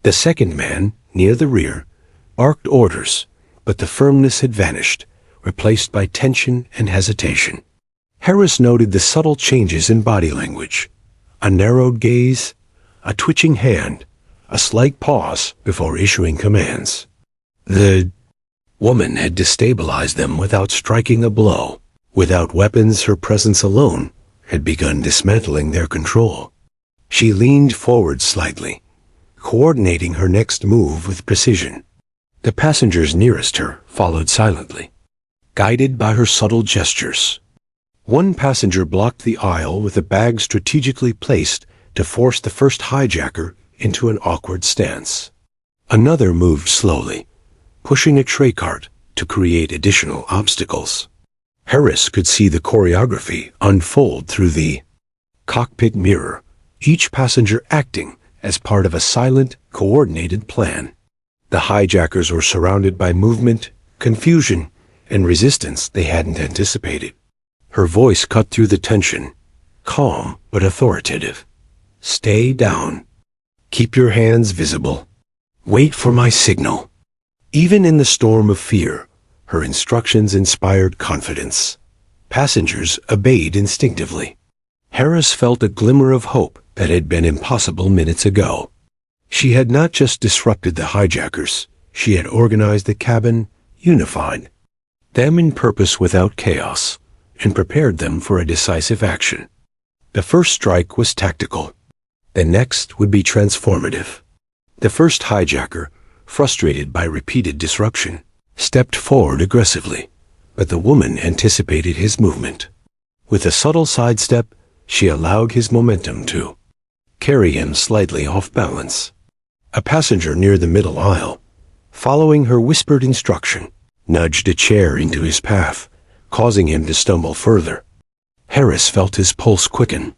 The second man, near the rear, barked orders, but the firmness had vanished, replaced by tension and hesitation. Harris noted the subtle changes in body language. A narrowed gaze, a twitching hand, a slight pause before issuing commands. The woman had destabilized them without striking a blow. Without weapons, her presence alone had begun dismantling their control. She leaned forward slightly, coordinating her next move with precision. The passengers nearest her followed silently, guided by her subtle gestures. One passenger blocked the aisle with a bag strategically placed to force the first hijacker into an awkward stance. Another moved slowly, pushing a tray cart to create additional obstacles. Harris could see the choreography unfold through the cockpit mirror, each passenger acting as part of a silent, coordinated plan. The hijackers were surrounded by movement, confusion, and resistance they hadn't anticipated. Her voice cut through the tension, calm but authoritative. Stay down. Keep your hands visible. Wait for my signal. Even in the storm of fear, her instructions inspired confidence. Passengers obeyed instinctively. Harris felt a glimmer of hope that had been impossible minutes ago. She had not just disrupted the hijackers, she had organized the cabin, unified them in purpose without chaos, and prepared them for a decisive action. The first strike was tactical. The next would be transformative. The first hijacker, frustrated by repeated disruption, stepped forward aggressively, but the woman anticipated his movement. With a subtle sidestep, she allowed his momentum to carry him slightly off balance. A passenger near the middle aisle, following her whispered instruction, nudged a chair into his path, causing him to stumble further. Harris felt his pulse quicken.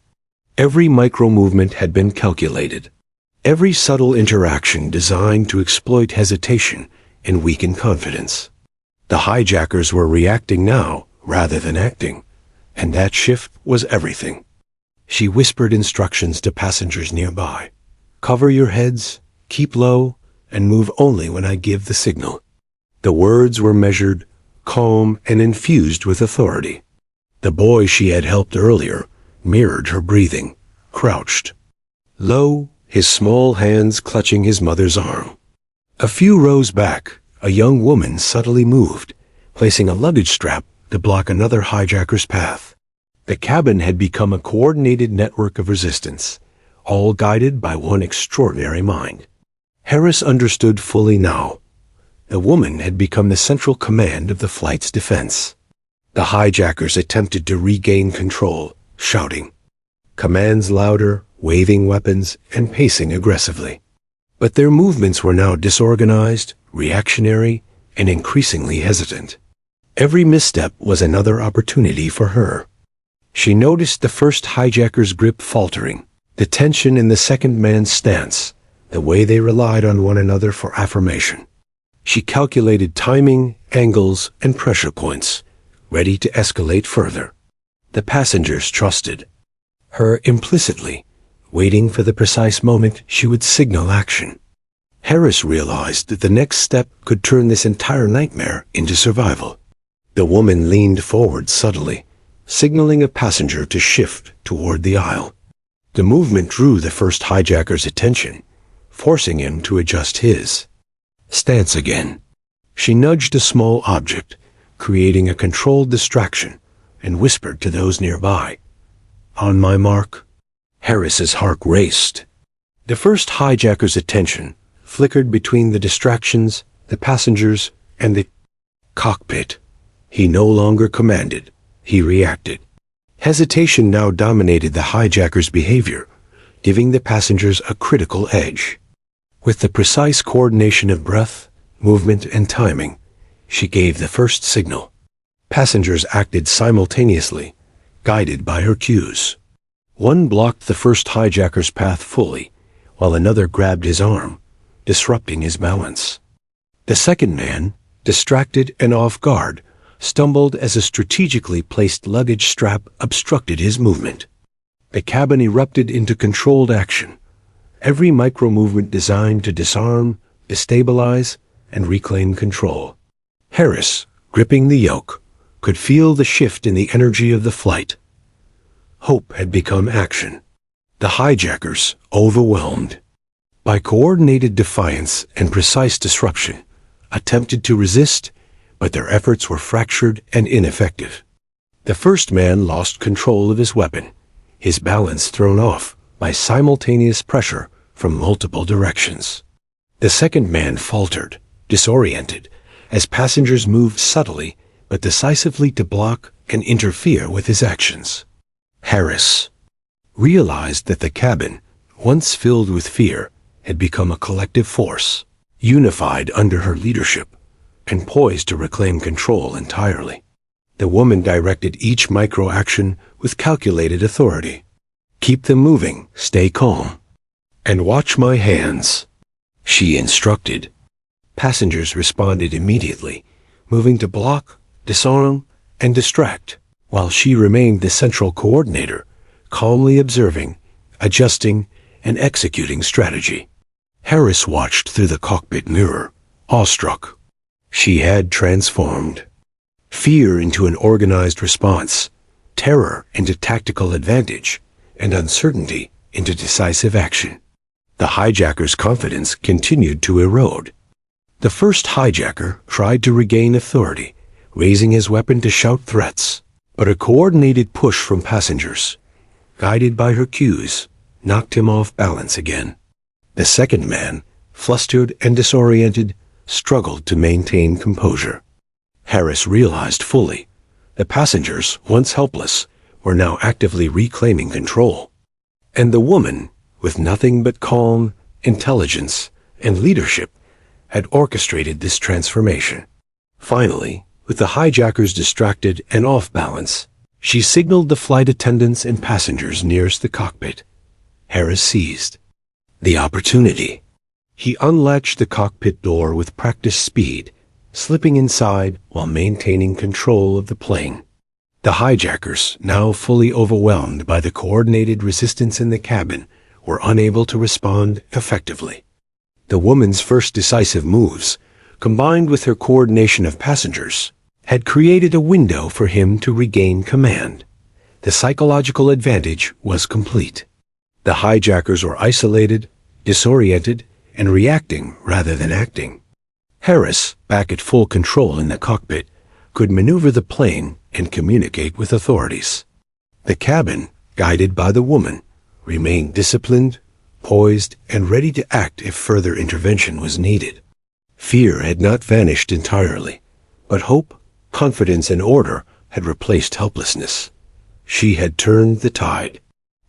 Every micro-movement had been calculated. Every subtle interaction designed to exploit hesitation and weaken confidence. The hijackers were reacting now rather than acting, and that shift was everything. She whispered instructions to passengers nearby. Cover your heads, keep low, and move only when I give the signal. The words were measured, calm, and infused with authority. The boy she had helped earlier mirrored her breathing, crouched low, his small hands clutching his mother's arm. A few rows back, a young woman subtly moved, placing a luggage strap to block another hijacker's path. The cabin had become a coordinated network of resistance, all guided by one extraordinary mind. Harris understood fully now. The woman had become the central command of the flight's defense. The hijackers attempted to regain control, shouting commands louder, waving weapons, and pacing aggressively. But their movements were now disorganized, reactionary, and increasingly hesitant. Every misstep was another opportunity for her. She noticed the first hijacker's grip faltering, the tension in the second man's stance, the way they relied on one another for affirmation. She calculated timing, angles, and pressure points, ready to escalate further. The passengers trusted her implicitly, waiting for the precise moment she would signal action. Harris realized that the next step could turn this entire nightmare into survival. The woman leaned forward subtly, signaling a passenger to shift toward the aisle. The movement drew the first hijacker's attention, forcing him to adjust his stance again. She nudged a small object, creating a controlled distraction, and whispered to those nearby, "On my mark." Harris's heart raced. The first hijacker's attention flickered between the distractions, the passengers, and the cockpit. He no longer commanded, he reacted. Hesitation now dominated the hijacker's behavior, giving the passengers a critical edge. With the precise coordination of breath, movement, and timing, she gave the first signal. Passengers acted simultaneously, guided by her cues. One blocked the first hijacker's path fully, while another grabbed his arm, disrupting his balance. The second man, distracted and off guard, stumbled as a strategically placed luggage strap obstructed his movement. The cabin erupted into controlled action, every micro-movement designed to disarm, destabilize, and reclaim control. Harris, gripping the yoke, could feel the shift in the energy of the flight. Hope had become action. The hijackers, overwhelmed by coordinated defiance and precise disruption, attempted to resist, but their efforts were fractured and ineffective. The first man lost control of his weapon, his balance thrown off by simultaneous pressure from multiple directions. The second man faltered, disoriented, as passengers moved subtly but decisively to block and interfere with his actions. Harris realized that the cabin, once filled with fear, had become a collective force, unified under her leadership, and poised to reclaim control entirely. The woman directed each micro-action with calculated authority. "Keep them moving, stay calm, and watch my hands," she instructed. Passengers responded immediately, moving to block, disarm, and distract, while she remained the central coordinator, calmly observing, adjusting, and executing strategy. Harris watched through the cockpit mirror, awestruck. She had transformed fear into an organized response, terror into tactical advantage, and uncertainty into decisive action. The hijacker's confidence continued to erode. The first hijacker tried to regain authority, raising his weapon to shout threats, but a coordinated push from passengers, guided by her cues, knocked him off balance again. The second man, flustered and disoriented, struggled to maintain composure. Harris realized fully the passengers, once helpless, were now actively reclaiming control. And the woman, with nothing but calm, intelligence, and leadership, had orchestrated this transformation. Finally, with the hijackers distracted and off balance, she signaled the flight attendants and passengers nearest the cockpit. Harris seized the opportunity. He unlatched the cockpit door with practiced speed, slipping inside while maintaining control of the plane. The hijackers, now fully overwhelmed by the coordinated resistance in the cabin, were unable to respond effectively. The woman's first decisive moves, combined with her coordination of passengers, had created a window for him to regain command. The psychological advantage was complete. The hijackers were isolated, disoriented, and reacting rather than acting. Harris, back at full control in the cockpit, could maneuver the plane and communicate with authorities. The cabin, guided by the woman, remained disciplined, poised, and ready to act if further intervention was needed. Fear had not vanished entirely, but hope, confidence, and order had replaced helplessness. She had turned the tide.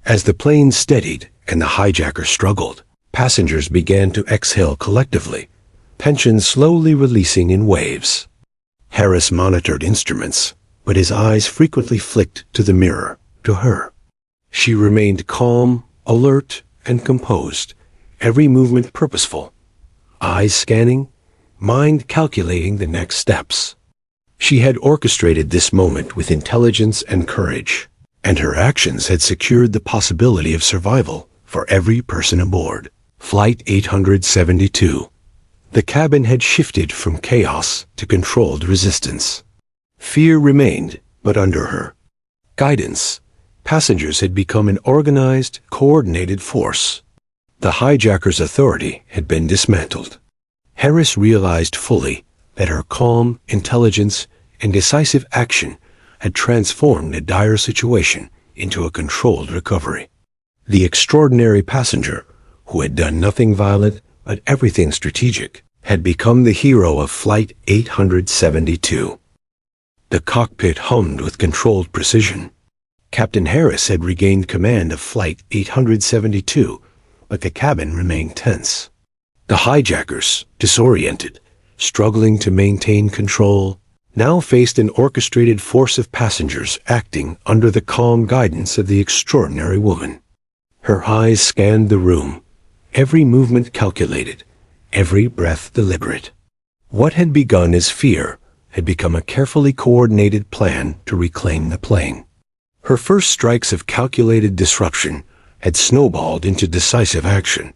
As the plane steadied and the hijacker struggled, passengers began to exhale collectively, tension slowly releasing in waves. Harris monitored instruments, but his eyes frequently flicked to the mirror, to her. She remained calm, alert, and composed, every movement purposeful, eyes scanning, mind calculating the next steps. She had orchestrated this moment with intelligence and courage, and her actions had secured the possibility of survival for every person aboard. Flight 872. The cabin had shifted from chaos to controlled resistance. Fear remained, but under her guidance, passengers had become an organized, coordinated force. The hijackers' authority had been dismantled. Harris realized fully that her calm, intelligence, and decisive action had transformed a dire situation into a controlled recovery. The extraordinary passenger, who had done nothing violent but everything strategic, had become the hero of Flight 872. The cockpit hummed with controlled precision. Captain Harris had regained command of Flight 872, but the cabin remained tense. The hijackers, disoriented, struggling to maintain control, now faced an orchestrated force of passengers acting under the calm guidance of the extraordinary woman. Her eyes scanned the room, every movement calculated, every breath deliberate. What had begun as fear had become a carefully coordinated plan to reclaim the plane. Her first strikes of calculated disruption had snowballed into decisive action.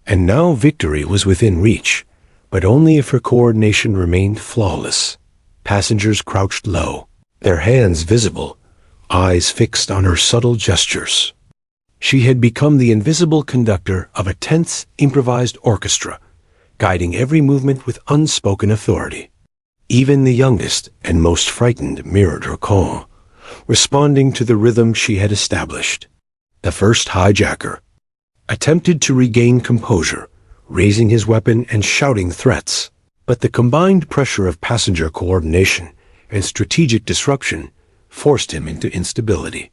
And now victory was within reach, but only if her coordination remained flawless. Passengers crouched low, their hands visible, eyes fixed on her subtle gestures. She had become the invisible conductor of a tense, improvised orchestra, guiding every movement with unspoken authority. Even the youngest and most frightened mirrored her calm, responding to the rhythm she had established. The first hijacker attempted to regain composure, raising his weapon and shouting threats, but the combined pressure of passenger coordination and strategic disruption forced him into instability.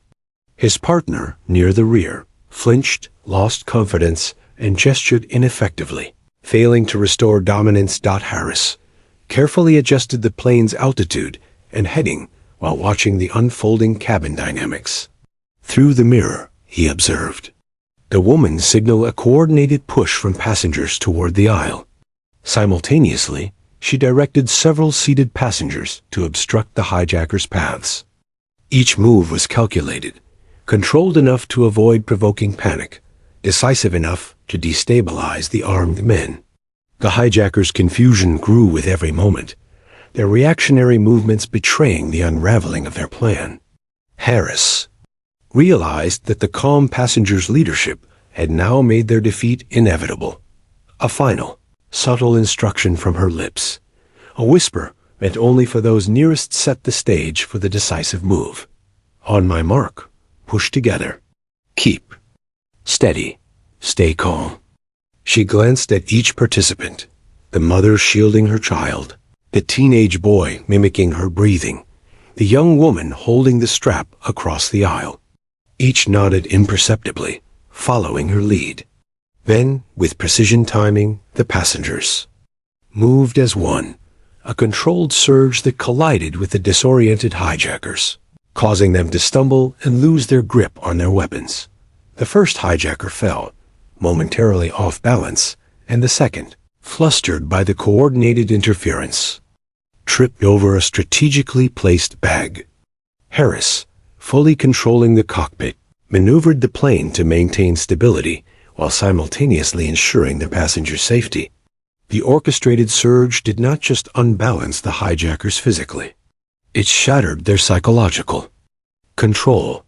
His partner, near the rear, flinched, lost confidence, and gestured ineffectively, failing to restore dominance. Harris carefully adjusted the plane's altitude and heading while watching the unfolding cabin dynamics. Through the mirror, he observed the woman signal a coordinated push from passengers toward the aisle. Simultaneously, she directed several seated passengers to obstruct the hijackers' paths. Each move was calculated, controlled enough to avoid provoking panic, decisive enough to destabilize the armed men. The hijackers' confusion grew with every moment, their reactionary movements betraying the unraveling of their plan. Harris realized that the calm passengers' leadership had now made their defeat inevitable. A final, subtle instruction from her lips, a whisper meant only for those nearest, set the stage for the decisive move. On my mark, push together. Keep steady. Stay calm. She glanced at each participant, the mother shielding her child, the teenage boy mimicking her breathing, the young woman holding the strap across the aisle. Each nodded imperceptibly, following her lead. Then, with precision timing, the passengers moved as one, a controlled surge that collided with the disoriented hijackers, causing them to stumble and lose their grip on their weapons. The first hijacker fell, momentarily off balance, and the second, flustered by the coordinated interference, tripped over a strategically placed bag. Harris, fully controlling the cockpit, maneuvered the plane to maintain stability while simultaneously ensuring the passenger's safety. The orchestrated surge did not just unbalance the hijackers physically. It shattered their psychological control.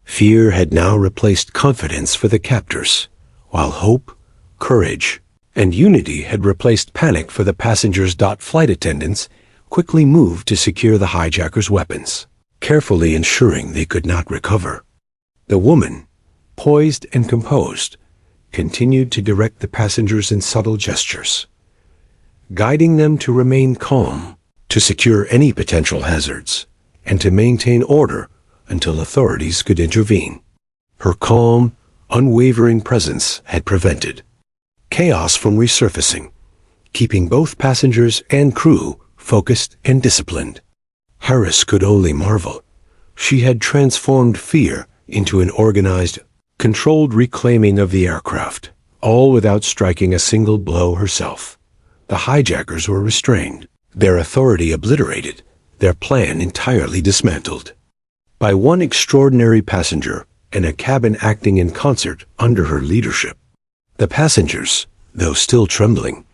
Fear had now replaced confidence for the captors, while hope, courage, and unity had replaced panic for the passengers. Flight attendants quickly moved to secure the hijackers' weapons, carefully ensuring they could not recover. The woman, poised and composed, continued to direct the passengers in subtle gestures, guiding them to remain calm, to secure any potential hazards, and to maintain order until authorities could intervene. Her calm, unwavering presence had prevented chaos from resurfacing, keeping both passengers and crew focused and disciplined. Harris could only marvel. She had transformed fear into an organized, controlled reclaiming of the aircraft, all without striking a single blow herself. The hijackers were restrained, their authority obliterated, their plan entirely dismantled. By one extraordinary passenger and a cabin acting in concert under her leadership. The passengers, though still trembling,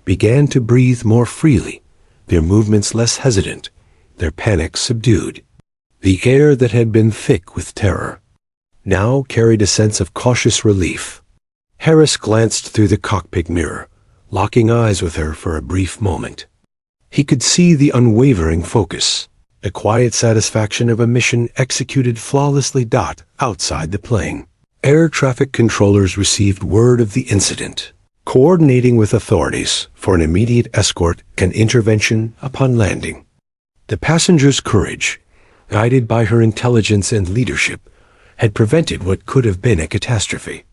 began to breathe more freely, their movements less hesitant, their panic subdued. The air that had been thick with terror now carried a sense of cautious relief. Harris glanced through the cockpit mirror, locking eyes with her for a brief moment. He could see the unwavering focus, the quiet satisfaction of a mission executed flawlessly. Outside the plane, air traffic controllers received word of the incident, coordinating with authorities for an immediate escort and intervention upon landing. The passenger's courage, guided by her intelligence and leadership, had prevented what could have been a catastrophe.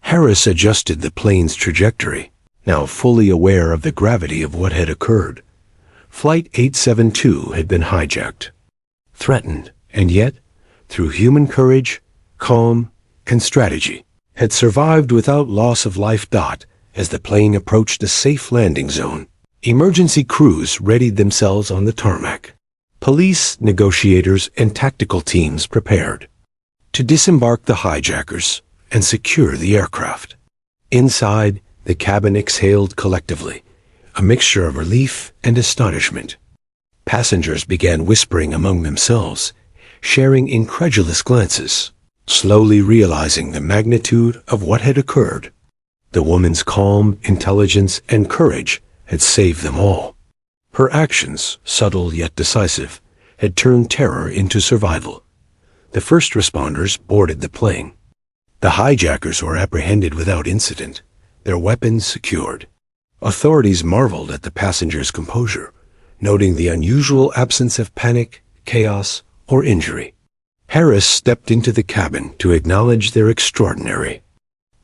Harris adjusted the plane's trajectory, now fully aware of the gravity of what had occurred. Flight 872 had been hijacked, threatened, and yet, through human courage, calm, and strategy, had survived without loss of life. As the plane approached a safe landing zone, emergency crews readied themselves on the tarmac. Police, negotiators, and tactical teams prepared to disembark the hijackers and secure the aircraft. Inside, the cabin exhaled collectively, a mixture of relief and astonishment. Passengers began whispering among themselves, sharing incredulous glances, slowly realizing the magnitude of what had occurred. The woman's calm, intelligence, and courage had saved them all. Her actions, subtle yet decisive, had turned terror into survival. The first responders boarded the plane. The hijackers were apprehended without incident, their weapons secured. Authorities marveled at the passengers' composure, noting the unusual absence of panic, chaos, or injury. Harris stepped into the cabin to acknowledge their extraordinary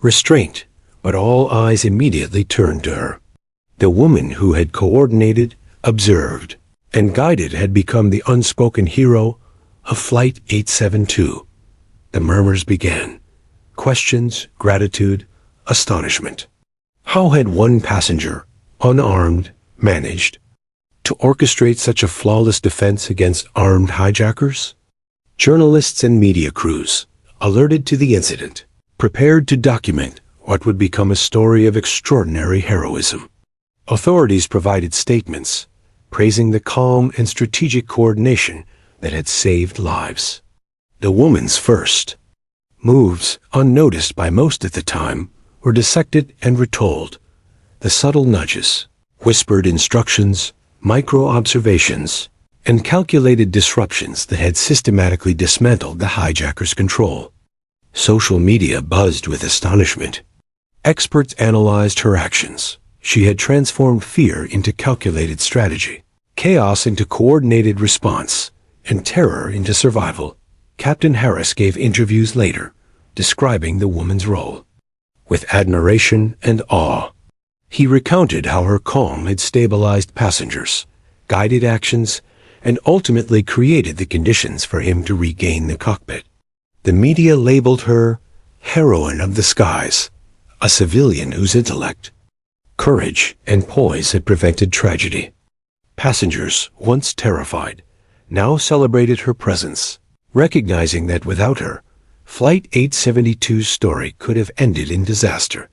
restraint, but all eyes immediately turned to her. The woman who had coordinated, observed, and guided had become the unspoken hero of Flight 872. The murmurs began. Questions, gratitude, astonishment. How had one passenger, unarmed, managed to orchestrate such a flawless defense against armed hijackers? Journalists and media crews, alerted to the incident, prepared to document what would become a story of extraordinary heroism. Authorities provided statements, praising the calm and strategic coordination that had saved lives. The woman's first moves, unnoticed by most at the time, were dissected and retold. The subtle nudges, whispered instructions, micro-observations, and calculated disruptions that had systematically dismantled the hijackers' control. Social media buzzed with astonishment. Experts analyzed her actions. She had transformed fear into calculated strategy, chaos into coordinated response, and terror into survival. Captain Harris gave interviews later, describing the woman's role with admiration and awe. He recounted how her calm had stabilized passengers, guided actions, and ultimately created the conditions for him to regain the cockpit. The media labeled her heroine of the skies, a civilian whose intellect, courage, and poise had prevented tragedy. Passengers, once terrified, now celebrated her presence, recognizing that without her, Flight 872's story could have ended in disaster.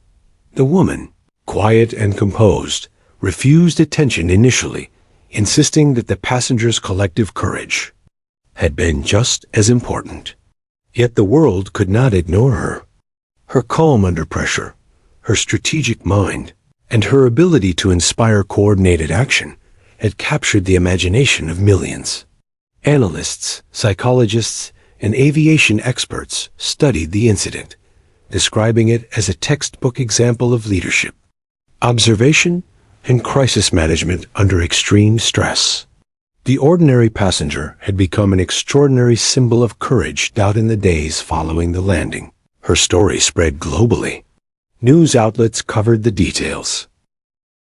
The woman, quiet and composed, refused attention initially, insisting that the passengers' collective courage had been just as important. Yet the world could not ignore her. Her calm under pressure, her strategic mind, and her ability to inspire coordinated action had captured the imagination of millions. Analysts, psychologists, and aviation experts studied the incident, describing it as a textbook example of leadership, observation, and crisis management under extreme stress. The ordinary passenger had become an extraordinary symbol of courage out in the days following the landing. Her story spread globally. News outlets covered the details,